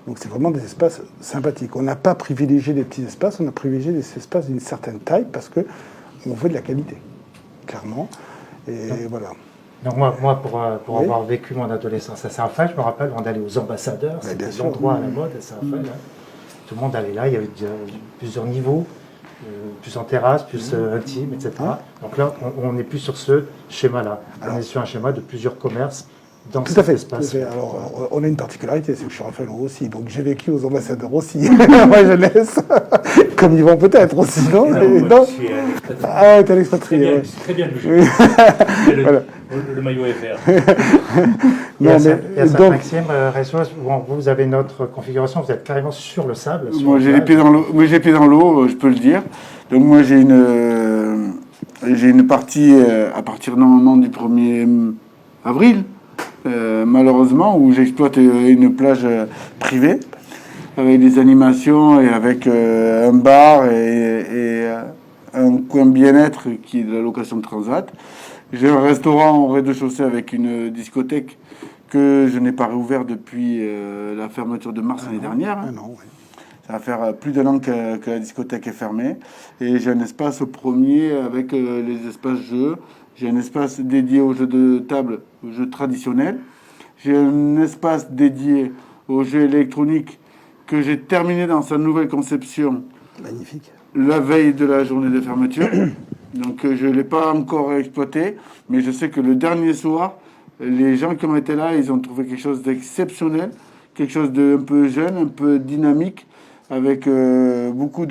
Donc c'est vraiment des espaces sympathiques. On n'a pas privilégié des petits espaces, on a privilégié des espaces d'une certaine taille parce qu'on veut de la qualité, clairement. Et voilà. Donc moi pour avoir vécu mon adolescence à Saint-Raphaël, je me rappelle, on allait aux ambassadeurs, c'était des endroits à la mode à Saint-Raphaël. Hein. Tout le monde allait là, il y avait plusieurs niveaux. Plus en terrasse, plus intime, etc. Donc là, on n'est plus sur ce schéma-là. On est sur un schéma de plusieurs commerces dans cet espace. Tout à fait. Alors, on a une particularité, c'est que je suis Raphaël aussi. Donc, j'ai vécu aux ambassadeurs aussi, ma jeunesse. Comme ils vont peut-être aussi, non? Non. Ah, t'es un expatrié. Très bien, le maillot est vert. Il y a ça, Maxime Ressos, vous avez notre configuration, vous êtes carrément sur le sable. Moi, j'ai les pieds dans l'eau. Moi, j'ai les pieds dans l'eau, je peux le dire. Donc, moi, j'ai une partie à partir normalement du 1er avril, malheureusement, où j'exploite une plage privée avec des animations et avec un bar et un coin bien-être qui est de la location de transat. J'ai un restaurant au rez-de-chaussée avec une discothèque que je n'ai pas réouvert depuis la fermeture de mars l'année dernière. Ça va faire plus d'1 an que la discothèque est fermée. Et j'ai un espace au premier avec les espaces jeux. J'ai un espace dédié aux jeux de table, aux jeux traditionnels. J'ai un espace dédié aux jeux électroniques que j'ai terminé dans sa nouvelle conception. Magnifique. La veille de la journée de fermeture. Donc je ne l'ai pas encore exploité, mais je sais que le dernier soir, les gens qui ont été là, ils ont trouvé quelque chose d'exceptionnel, quelque chose d'un peu jeune, un peu dynamique, avec beaucoup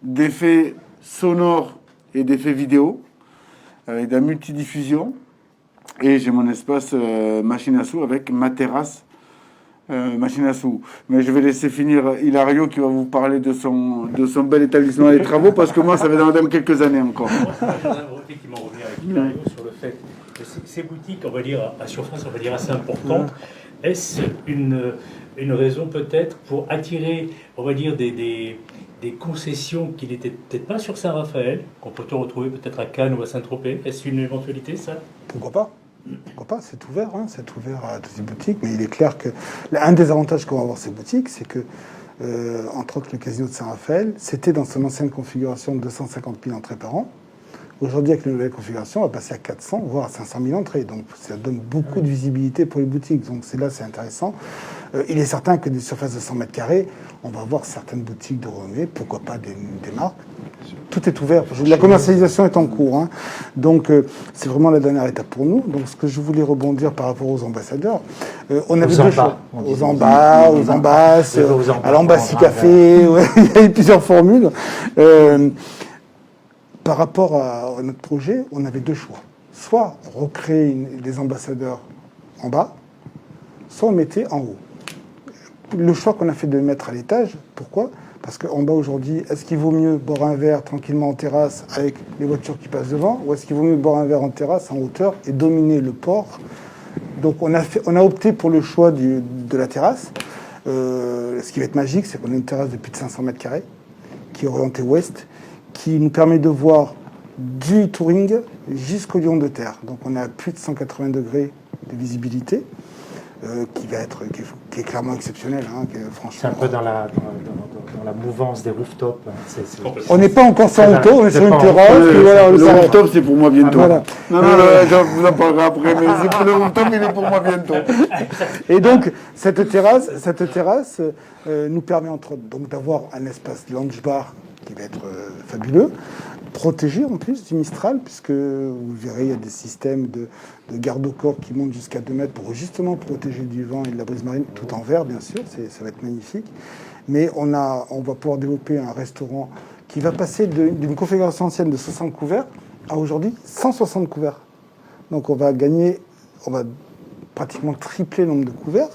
d'effets sonores et d'effets vidéo, avec de la multidiffusion. Et j'ai mon espace machine à sous avec ma terrasse machine à sous. Mais je vais laisser finir Hilario qui va vous parler de son bel établissement et des travaux, parce que moi, ça va dans quelques années encore. J'aimerais effectivement revenir avec Hilario sur le fait que ces boutiques, on va dire, à surface, on va dire, assez importante, est-ce une raison peut-être pour attirer, on va dire, des concessions qui n'étaient peut-être pas sur Saint-Raphaël, qu'on peut retrouver peut-être à Cannes ou à Saint-Tropez? Est-ce une éventualité, ça? Pourquoi pas? Pourquoi pas? C'est ouvert, c'est ouvert à toutes ces boutiques, mais il est clair que un des avantages qu'ont avoir ces boutiques, c'est que, entre autres, le casino de Saint-Raphaël, c'était dans son ancienne configuration de 250 000 entrées par an. Aujourd'hui, avec la nouvelle configuration, on va passer à 400, voire à 500 000 entrées. Donc, ça donne beaucoup de visibilité pour les boutiques. Donc, c'est intéressant. Il est certain que des surfaces de 100 mètres carrés, on va voir certaines boutiques de renommée, pourquoi pas des marques. Tout est ouvert. La commercialisation est en cours. Hein. Donc, c'est vraiment la dernière étape pour nous. Donc, ce que je voulais rebondir par rapport aux ambassadeurs, on avait deux choix. Aux ambasses, à l'ambassade café, ouais, il y a eu plusieurs formules. Par rapport à notre projet, on avait deux choix. Soit recréer des ambassadeurs en bas, soit on mettait en haut. Le choix qu'on a fait de mettre à l'étage, pourquoi? Parce qu'en bas aujourd'hui, est-ce qu'il vaut mieux boire un verre tranquillement en terrasse avec les voitures qui passent devant, ou est-ce qu'il vaut mieux boire un verre en terrasse en hauteur et dominer le port? Donc on a opté pour le choix de la terrasse. Ce qui va être magique, c'est qu'on a une terrasse de plus de 500 mètres carrés qui est orientée ouest, qui nous permet de voir du touring jusqu'au lion de terre. Donc on a plus de 180 degrés de visibilité, qui est clairement exceptionnel. Franchement. C'est un peu dans la mouvance des rooftops. On n'est pas encore sur auto, on est sur une terrasse. Le rooftop, c'est pour moi bientôt. Voilà. Non, je vous en parlerai après, mais c'est pour le rooftop, il est pour moi bientôt. Et donc, cette terrasse nous permet donc d'avoir un espace lounge bar qui va être fabuleux, protégé en plus du Mistral, puisque vous verrez, il y a des systèmes de garde-corps qui montent jusqu'à 2 mètres pour justement protéger du vent et de la brise marine, tout en verre bien sûr, ça va être magnifique. Mais on va pouvoir développer un restaurant qui va passer d'une configuration ancienne de 60 couverts à aujourd'hui 160 couverts. Donc on va pratiquement tripler le nombre de couverts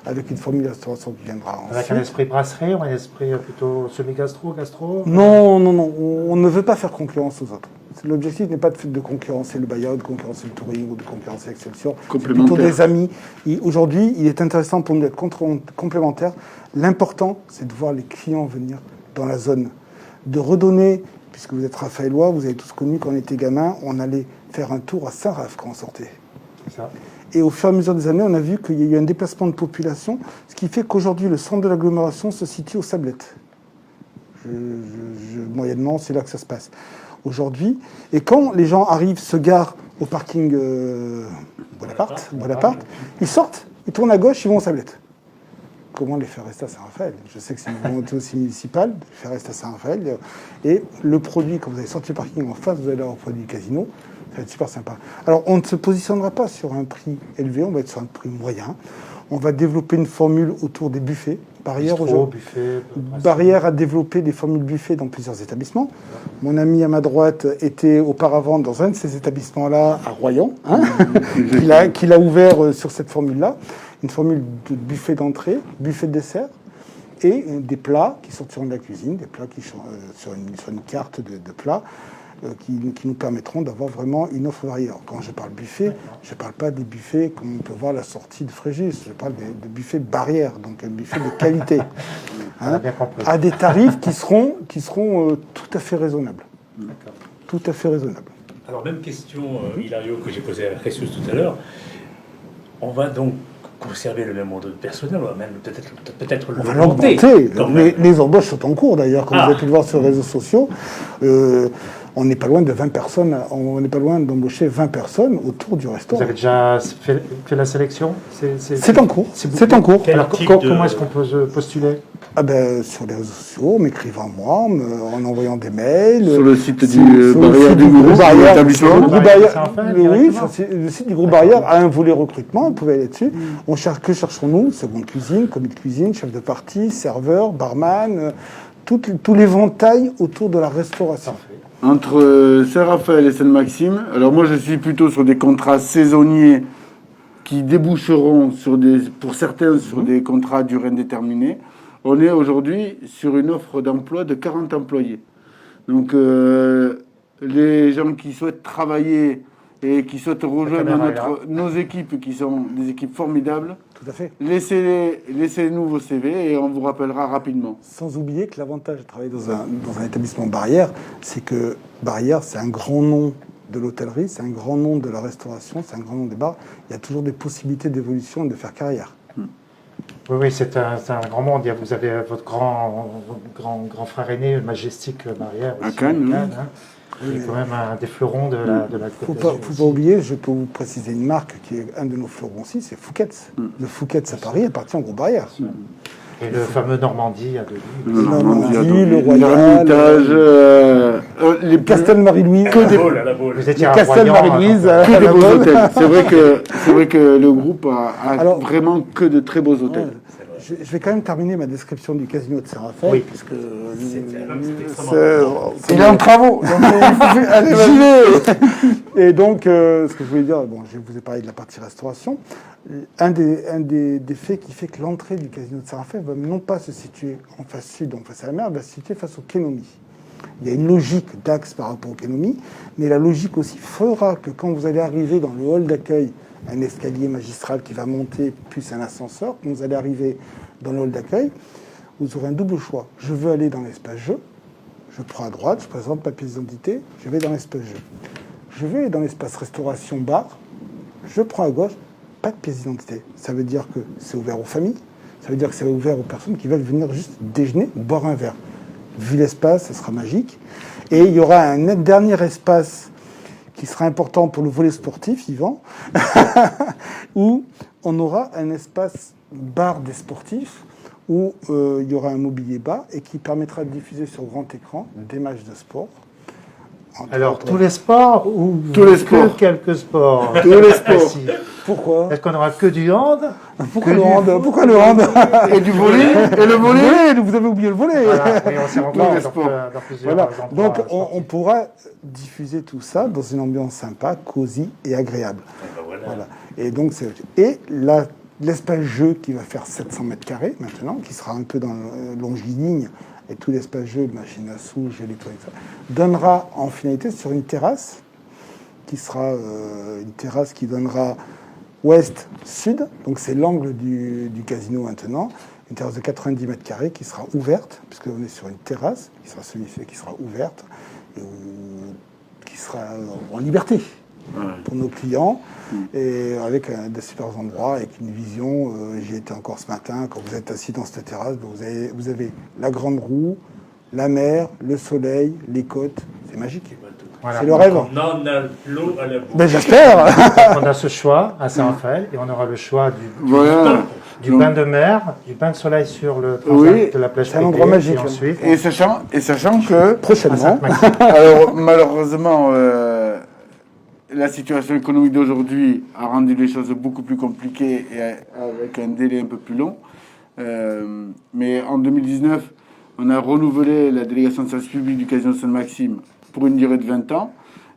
avec une formule de restauration qui viendra ensuite. Avec un esprit brasserie ou un esprit plutôt semi-gastro, gastro? Non, on ne veut pas faire concurrence aux autres. L'objectif n'est pas de concurrencer le Bahia, de concurrencer le touring ou de concurrencer Excelsior. C'est plutôt des amis. Aujourd'hui, il est intéressant pour nous d'être complémentaires. L'important, c'est de voir les clients venir dans la zone. De redonner, puisque vous êtes Raphaëlois, vous avez tous connu quand on était gamin, on allait faire un tour à Saint-Raph quand on sortait. C'est ça. Et au fur et à mesure des années, on a vu qu'il y a eu un déplacement de population, ce qui fait qu'aujourd'hui, le centre de l'agglomération se situe aux Sablettes. Moyennement, c'est là que ça se passe. Aujourd'hui, et quand les gens arrivent, se garent au parking Bonaparte, ils sortent, ils tournent à gauche, ils vont aux Sablettes. Comment les faire rester à Saint-Raphaël? Je sais que c'est une volonté aussi municipale de les faire rester à Saint-Raphaël. Et le produit, quand vous allez sortir du parking en face, vous allez avoir un produit casino. Ça va être super sympa. Alors, on ne se positionnera pas sur un prix élevé, on va être sur un prix moyen. On va développer une formule autour des buffets. Barrière à développer des formules buffets dans plusieurs établissements. Mon ami à ma droite était auparavant dans un de ces établissements-là, à Royan, qu'il a ouvert sur cette formule-là. Une formule de buffet d'entrée, buffet de dessert, et des plats qui sortiront de la cuisine, des plats qui sont sur une carte de plats, qui nous permettront d'avoir vraiment une offre variée. Alors, quand je parle buffet, je ne parle pas des buffets comme on peut voir à la sortie de Fréjus, je parle de buffets barrières, donc un buffet de qualité, à des tarifs qui seront tout à fait raisonnables. Tout à fait raisonnables. Alors, même question, Hilario, que j'ai posée à Jesus tout à l'heure. On va donc conserver le même ordre de personnel, on va même peut-être l'augmenter. Les embauches sont en cours d'ailleurs, comme vous avez pu le voir sur les réseaux sociaux. On n'est pas loin de 20 personnes, on n'est pas loin d'embaucher 20 personnes autour du restaurant. Vous avez déjà fait la sélection? C'est en cours. C'est en cours. Alors, comment est-ce qu'on peut postuler? Sur les réseaux sociaux, en m'écrivant moi, en envoyant des mails. Sur le site du Barrière du groupe, l'établissement. Oui, le site du groupe Barrière a un volet recrutement, vous pouvez aller dessus. Que cherchons-nous? Seconde cuisine, commis de cuisine, chef de partie, serveur, barman, tout l'éventail autour de la restauration. Entre Saint-Raphaël et Sainte-Maxime, alors moi je suis plutôt sur des contrats saisonniers qui déboucheront pour certains sur des contrats à durée indéterminée. On est aujourd'hui sur une offre d'emploi de 40 employés. Donc les gens qui souhaitent travailler et qui souhaitent rejoindre nos équipes, qui sont des équipes formidables, tout à fait. Laissez-nous vos CV et on vous rappellera rapidement. Sans oublier que l'avantage de travailler dans un établissement Barrière, c'est que Barrière, c'est un grand nom de l'hôtellerie, c'est un grand nom de la restauration, c'est un grand nom des bars. Il y a toujours des possibilités d'évolution et de faire carrière. Oui, c'est un grand monde. Vous avez votre grand frère aîné, le majestique Barrière. À Cannes, Il est quand même un des fleurons de la Faut pas oublier, je peux vous préciser une marque qui est un de nos fleurons aussi, c'est Fouquet's. Le Fouquet's à Paris appartient au groupe Barrière. Et le fameux Normandie à Delis. Le Normandie, le Royal, les Castel-Marie-Louise. Que des boules à la boule. Vous étiez à Castel-Marie-Louise. Que des beaux hôtels. C'est vrai que le groupe a vraiment que de très beaux hôtels. Je vais quand même terminer ma description du casino de Saint-Raphaël, Oui. puisque Il est en travaux. Donc, allez, j'y vais. Et donc, ce que je voulais dire, bon, je vous ai parlé de la partie restauration. Un des faits qui fait que l'entrée du casino de Saint-Raphaël va non pas se situer en face sud, donc face à la mer, elle va se situer face au Kenomi. Il y a une logique d'axe par rapport au Kenomi, mais la logique aussi fera que quand vous allez arriver dans le hall d'accueil, un escalier magistral qui va monter, plus un ascenseur, quand vous allez arriver dans le hall d'accueil, vous aurez un double choix. Je veux aller dans l'espace jeu, je prends à droite, je présente ma pièce d'identité, je vais dans l'espace jeu. Je vais aller dans l'espace restauration bar, je prends à gauche, pas de pièce d'identité. Ça veut dire que c'est ouvert aux familles, ça veut dire que c'est ouvert aux personnes qui veulent venir juste déjeuner ou boire un verre. Vu l'espace, ça sera magique. Et il y aura un dernier espace qui sera important pour le volet sportif, Yvan, où on aura un espace bar des sportifs, où il y aura un mobilier bas et qui permettra de diffuser sur grand écran des matchs de sport. Alors, tous les sports ou Tous les que sports. quelques sports? Tous les sports. Précis. Pourquoi Est-ce qu'on aura que du hand? Pourquoi que le du hand foot Pourquoi le hand Et du volet. Et le volet. volet, vous avez oublié le volet. Voilà, oui, on s'est rendu Tous les compte sports. dans plusieurs Voilà. endroits Donc on sportifs. pourra diffuser tout ça dans une ambiance sympa, cosy et agréable. Voilà. Et donc l'espace jeu qui va faire 700 mètres carrés maintenant, qui sera un peu dans longiligne, et tout l'espace jeu, machine à sous, jeu électronique, donnera en finalité sur une terrasse qui sera une terrasse qui donnera ouest-sud, donc c'est l'angle du casino maintenant, une terrasse de 90 mètres carrés qui sera ouverte, puisqu'on est sur une terrasse qui sera semi-fait, qui sera ouverte, et qui sera en liberté pour nos clients, et avec des super endroits, avec une vision. J'y étais encore ce matin, quand vous êtes assis dans cette terrasse, vous avez la grande roue, la mer, le soleil, les côtes, c'est magique. Voilà. C'est le rêve. On en a l'eau à la bouche. Ben, j'espère. On a ce choix à Saint-Raphaël et on aura le choix Voilà. du bain de mer, du bain de soleil sur le transat Oui, de la plage c'est un privée, endroit magique. et ensuite Et sachant que, Prochainement. alors malheureusement, la situation économique d'aujourd'hui a rendu les choses beaucoup plus compliquées et avec un délai un peu plus long. Mais en 2019, on a renouvelé la délégation de service public du Casino Saint-Maxime pour une durée de 20 ans.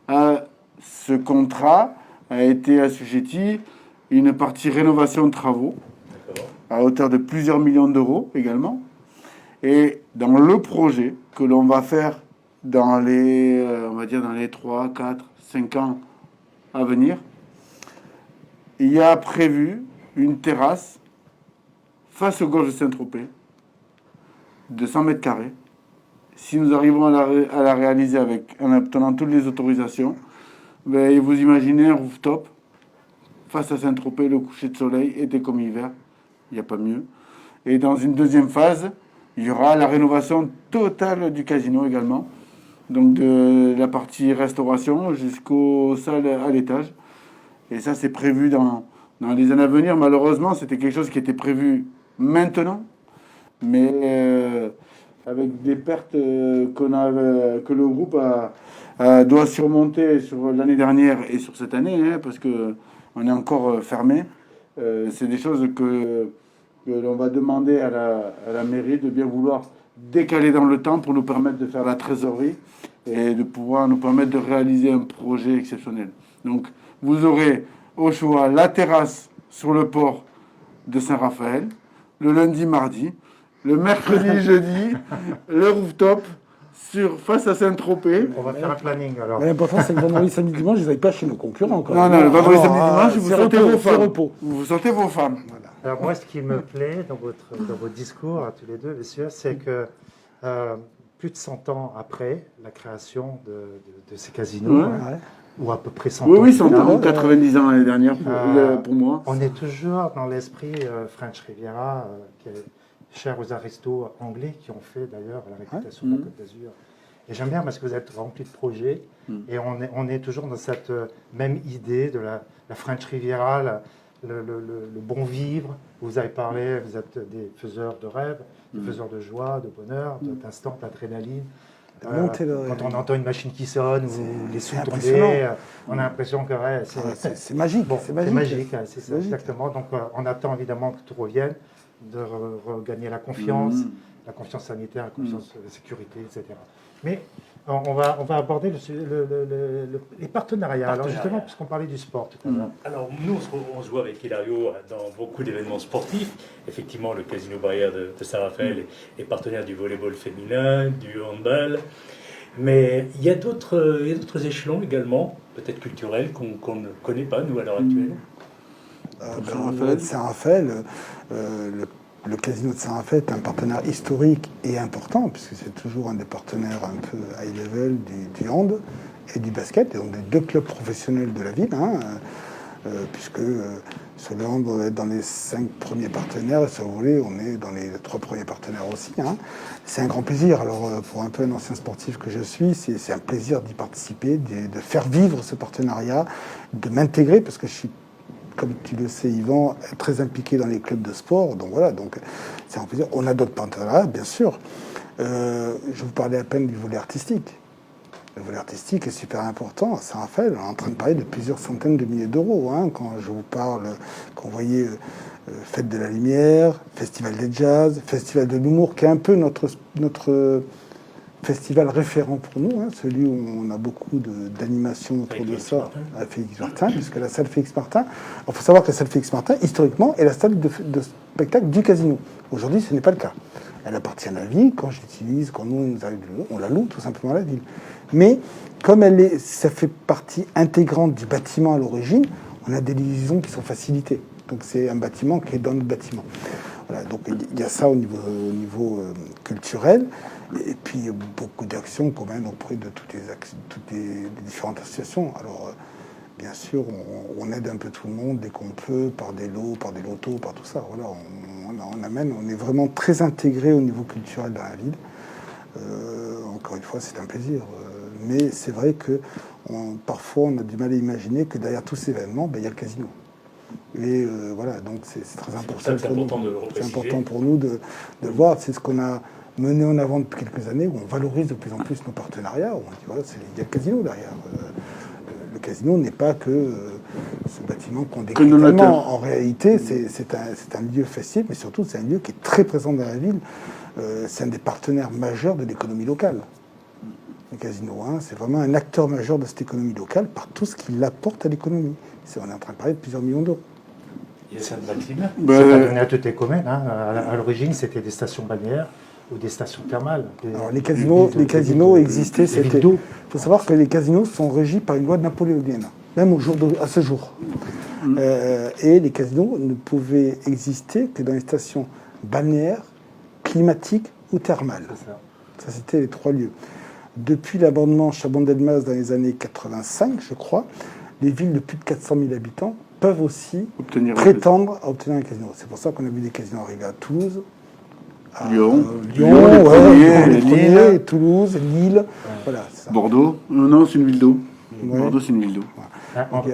À ce contrat a été assujetti une partie rénovation de travaux à hauteur de plusieurs millions d'euros également. Et dans le projet que l'on va faire dans les, on va dire dans les 3, 4, 5 ans à venir, il y a prévu une terrasse face au golfe de Saint-Tropez de 100 mètres carrés. Si nous arrivons à la réaliser en obtenant toutes les autorisations, ben, vous imaginez un rooftop face à Saint-Tropez, le coucher de soleil, été comme hiver, il n'y a pas mieux. Et dans une deuxième phase, il y aura la rénovation totale du casino également, donc de la partie restauration jusqu'aux salles à l'étage. Et ça, c'est prévu dans les années à venir. Malheureusement, c'était quelque chose qui était prévu maintenant, mais avec des pertes que le groupe doit surmonter sur l'année dernière et sur cette année, hein, parce qu'on est encore fermé. C'est des choses que l'on va demander à la mairie de bien vouloir décaler dans le temps pour nous permettre de faire la trésorerie et de pouvoir nous permettre de réaliser un projet exceptionnel. Donc, vous aurez au choix la terrasse sur le port de Saint-Raphaël, le lundi, mardi, le mercredi, jeudi, le rooftop face à Saint-Tropez. on va faire un planning alors. Mais l'important, c'est que le vendredi, samedi, dimanche, ils n'aillent pas chez nos concurrents. Quoi. Non, le vendredi, Alors, samedi, dimanche, vous c'est sortez repos, vos c'est femmes. repos. Vous sortez vos femmes. Voilà. Alors moi, ce qui me plaît dans vos discours à tous les deux, messieurs, c'est que plus de 100 ans après la création de ces casinos, Ouais. hein, ou à peu près 100 Oui, ans, oui, 100 plus tard, ans, 90 ans l'année dernière pour moi. on est toujours dans l'esprit French Riviera, qui est cher aux aristos anglais, qui ont fait d'ailleurs la réputation de la Côte d'Azur. Et j'aime bien parce que vous êtes rempli de projets, et on est toujours dans cette même idée de la French Riviera, le bon vivre. Vous avez parlé, vous êtes des faiseurs de rêves, des faiseurs de joie, de bonheur, d'instants, d'adrénaline. monter le- Quand on entend une machine qui sonne ou les sous impressionnant. tomber, on a l'impression que ouais, C'est magique. bon, c'est c'est magique. magique, c'est ça, magique. exactement. Donc on attend évidemment que tout revienne, de regagner la confiance sanitaire, la confiance de sécurité, etc. Mais on va aborder les partenariats. Alors justement, puisqu'on parlait du sport tout à l'heure. Alors, nous, on se voit avec Hilario dans beaucoup d'événements sportifs. Effectivement, le Casino Barrière de Saint-Raphaël est partenaire du volleyball féminin, du handball. Mais il y a d'autres échelons également, peut-être culturels, qu'on ne connaît pas, nous, à l'heure actuelle. Saint-Raphaël, le casino de Saint-Raphaël est un partenaire historique et important, puisque c'est toujours un des partenaires un peu high level du hand et du basket, et donc des deux clubs professionnels de la ville, puisque sur le hand, on est dans les 5 premiers partenaires, et sur le volley, on est dans les 3 premiers partenaires aussi. C'est un grand plaisir. Alors, pour un peu un ancien sportif que je suis, c'est un plaisir d'y participer, de faire vivre ce partenariat, de m'intégrer, parce que je suis, comme tu le sais, Yvan, très impliqué dans les clubs de sport. Donc voilà, donc c'est un plaisir. On a d'autres partenariats, bien sûr. Je vous parlais à peine du volet artistique. Le volet artistique est super important. À Saint-Raphaël, on est en train de parler de plusieurs centaines de milliers d'euros. Quand je vous parle, quand vous voyez Fête de la Lumière, Festival des Jazz, Festival de l'Humour, qui est un peu notre festival référent pour nous, celui où on a beaucoup d'animations autour de ça, à Félix Martin, puisque la salle Félix Martin, il faut savoir que la salle Félix Martin, historiquement, est la salle de spectacle du casino. Aujourd'hui, ce n'est pas le cas. Elle appartient à la ville. Quand nous arrivons, on la loue tout simplement à la ville. Mais comme ça fait partie intégrante du bâtiment à l'origine, on a des liaisons qui sont facilitées. Donc c'est un bâtiment qui est dans notre bâtiment. Voilà, donc il y a ça au niveau culturel. Et puis beaucoup d'actions quand même auprès de toutes les différentes associations. Alors bien sûr, on aide un peu tout le monde dès qu'on peut, par des lots, par des lotos, par tout ça. Voilà, on amène, on est vraiment très intégré au niveau culturel dans la ville. Encore une fois, c'est un plaisir. Mais c'est vrai que parfois, on a du mal à imaginer que derrière tous ces événements, il y a le casino. Et voilà, donc c'est très important pour nous. C'est important pour nous de voir. C'est ce qu'on a mené en avant depuis quelques années, où on valorise de plus en plus nos partenariats. Où on dit, voilà, il y a le casino derrière. Le casino n'est pas que ce bâtiment qu'on décrit tellement. En réalité, c'est un lieu festif, mais surtout, c'est un lieu qui est très présent dans la ville. C'est un des partenaires majeurs de l'économie locale. Le casino, c'est vraiment un acteur majeur de cette économie locale par tout ce qu'il apporte à l'économie. On est en train de parler de plusieurs millions d'euros. Il y a Sainte-Maxime. C'est pas donné à toutes les communes. À l'origine, c'était des stations balnéaires ou des stations thermales. Alors, les casinos existaient. Il faut savoir que les casinos sont régis par une loi napoléonienne, même à ce jour. Et les casinos ne pouvaient exister que dans les stations balnéaires, climatiques ou thermales. Ça, c'était les 3 lieux. Depuis l'abandonnement Chabon-Delmas dans les années 85, je crois, les villes de plus de 400 000 habitants peuvent aussi prétendre à obtenir un casino. C'est pour ça qu'on a vu des casinos arriver à Toulouse, à Lyon, Lille, Toulouse, Lille. Voilà, ça. Bordeaux. Non, c'est une ville d'eau. Bordeaux, c'est une ville d'eau.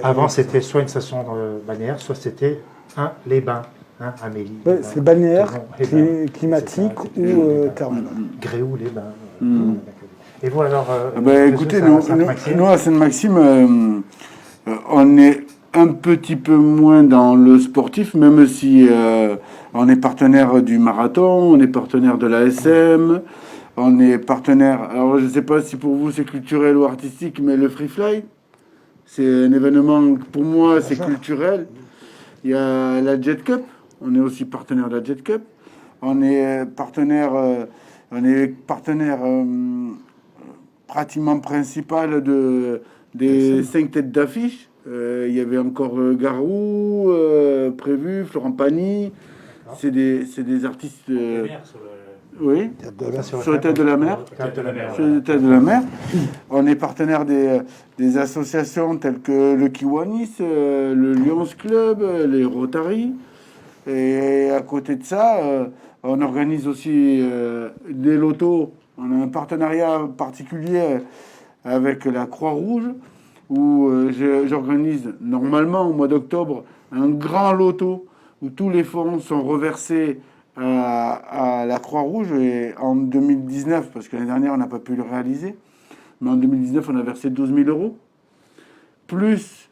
Avant, c'était soit une station balnéaire, soit c'était les bains. Amélie. C'est balnéaire, climatique ou thermal. Gréoux, les bains. Et vous alors écoutez, nous à Sainte-Maxime, on est un petit peu moins dans le sportif, même si on est partenaire du marathon, on est partenaire de l'ASM, on est partenaire. Alors je ne sais pas si pour vous c'est culturel ou artistique, mais le free fly, c'est un événement pour moi c'est culturel. Il y a la Jet Cup, on est aussi partenaire de la Jet Cup, on est partenaire pratiquement principal des 5 têtes d'affiche. Il y avait encore Garou prévu, Florent Pagny. C'est des artistes. Oui, sur les têtes de la mer. Sur les têtes de la mer. On est partenaire des associations telles que le Kiwanis, le Lions Club, les Rotary. Et à côté de ça, on organise aussi des lotos. On a un partenariat particulier avec la Croix-Rouge où j'organise normalement au mois d'octobre un grand loto où tous les fonds sont reversés à la Croix-Rouge en 2019, parce que l'année dernière, on n'a pas pu le réaliser. Mais en 2019, on a versé 12 000 euros. Plus,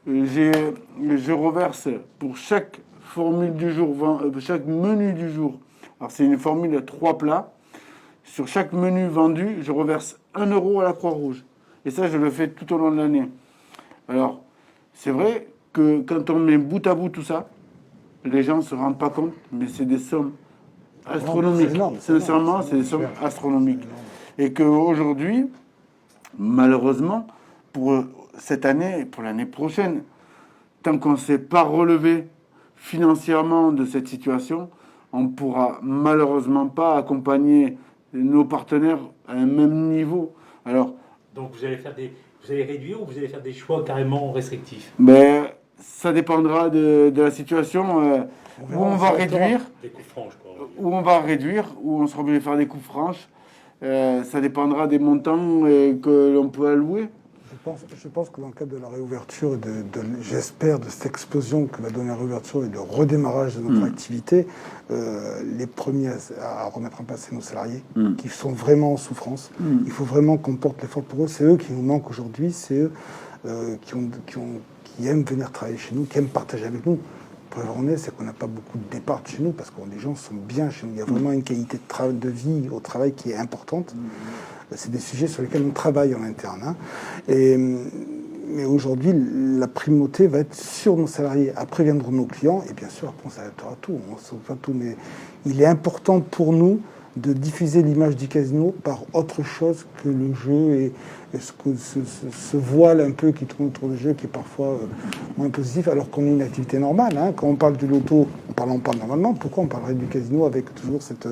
je reverse pour chaque formule du jour, chaque menu du jour. Alors, c'est une formule 3 plats. Sur chaque menu vendu, je reverse 1 euro à la Croix-Rouge. Et ça, je le fais tout au long de l'année. Alors, c'est vrai que quand on met bout à bout tout ça, les gens ne se rendent pas compte, mais c'est des sommes astronomiques. C'est énorme, Sincèrement, c'est des sommes astronomiques. Et qu'aujourd'hui, malheureusement, pour cette année et pour l'année prochaine, tant qu'on ne s'est pas relevé financièrement de cette situation, on ne pourra malheureusement pas accompagner nos partenaires à un même niveau. Alors, Donc vous allez réduire ou vous allez faire des choix carrément restrictifs? ben, ça dépendra de la situation où on va réduire, Des coups franches, quoi. où on va réduire, où on sera obligé de faire des coups franches. Ça dépendra des montants que l'on peut allouer. Je pense que dans le cadre de la réouverture, j'espère, de cette explosion que va donner la réouverture et le redémarrage de notre activité, les premiers à remettre en place, c'est nos salariés, qui sont vraiment en souffrance. Il faut vraiment qu'on porte l'effort pour eux. C'est eux qui nous manquent aujourd'hui, c'est eux qui aiment venir travailler chez nous, qui aiment partager avec nous. Preuve en est, c'est qu'on n'a pas beaucoup de départs chez nous, parce que les gens sont bien chez nous. Il y a vraiment une qualité de vie au travail qui est importante. C'est des sujets sur lesquels on travaille en interne. Hein. Mais aujourd'hui, la primauté va être sur nos salariés. Après viendront nos clients, et bien sûr, après on s'arrêtera tout. On ne sauve pas tout, mais il est important pour nous de diffuser l'image du casino par autre chose que le jeu et ce voile un peu qui tourne autour du jeu, qui est parfois moins positif, alors qu'on est une activité normale. Hein. Quand on parle du loto, on parle normalement. Pourquoi on parlerait du casino avec toujours cette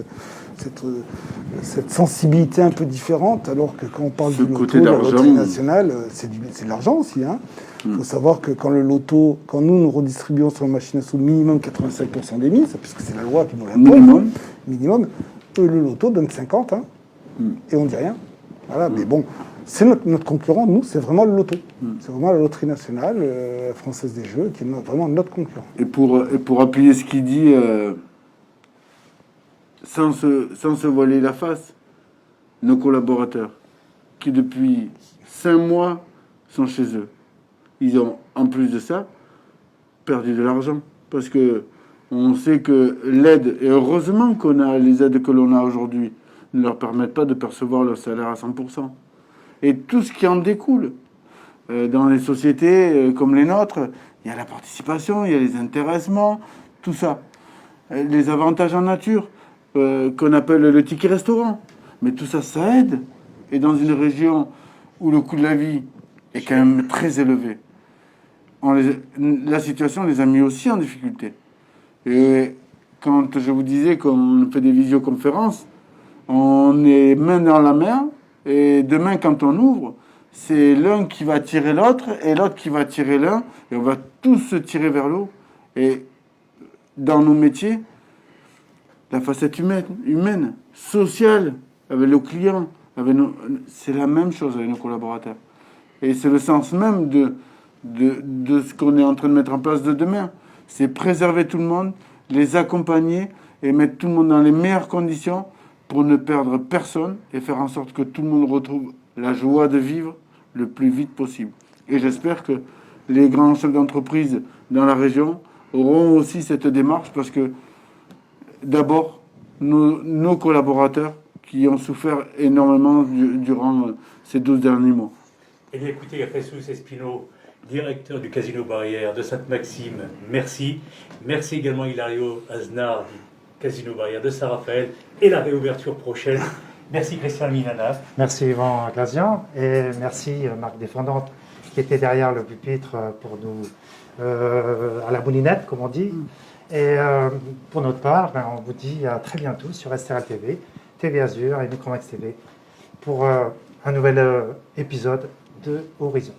sensibilité un peu différente, alors que quand on parle du loto, de la loterie nationale, c'est de l'argent aussi. Hein. Il faut savoir que quand nous redistribuons sur la machine à sous minimum 85% des mises, puisque c'est la loi qui nous l'impose, minimum, le loto donne 50, hein, et on ne dit rien. Voilà, mais bon, c'est notre concurrent, nous, c'est vraiment le loto. C'est vraiment la loterie nationale française des jeux qui est vraiment notre concurrent. Et pour appuyer ce qu'il dit, sans se voiler la face, nos collaborateurs, qui depuis 5 mois sont chez eux, ils ont, en plus de ça, perdu de l'argent. Parce que on sait que l'aide, et heureusement qu'on a les aides que l'on a aujourd'hui, ne leur permettent pas de percevoir leur salaire à 100%. Et tout ce qui en découle. Dans les sociétés comme les nôtres, il y a la participation, il y a les intéressements, tout ça. Les avantages en nature, qu'on appelle le ticket restaurant. Mais tout ça, ça aide. Et dans une région où le coût de la vie est quand même très élevé, la situation les a mis aussi en difficulté. Et quand je vous disais qu'on fait des visioconférences, on est main dans la main, et demain, quand on ouvre, c'est l'un qui va tirer l'autre, et l'autre qui va tirer l'un, et on va tous se tirer vers l'eau. Et dans nos métiers, la facette humaine, sociale, avec nos clients, c'est la même chose avec nos collaborateurs. Et c'est le sens même de ce qu'on est en train de mettre en place de demain. C'est préserver tout le monde, les accompagner et mettre tout le monde dans les meilleures conditions pour ne perdre personne et faire en sorte que tout le monde retrouve la joie de vivre le plus vite possible. Et j'espère que les grands chefs d'entreprise dans la région auront aussi cette démarche parce que d'abord, nos collaborateurs qui ont souffert énormément durant ces 12 derniers mois. Eh bien, écoutez, Jesus Espino, directeur du Casino Barrière de Sainte-Maxime, merci. Merci également Hilario Aznar du Casino Barrière de Saint-Raphaël et la réouverture prochaine. Merci Christian Minana. Merci Yvan Glazian et merci Marc Desfondante qui était derrière le pupitre pour nous, à la moulinette comme on dit. Et pour notre part, on vous dit à très bientôt sur STRL TV, TV Azur et Micromax TV pour un nouvel épisode de Horizon.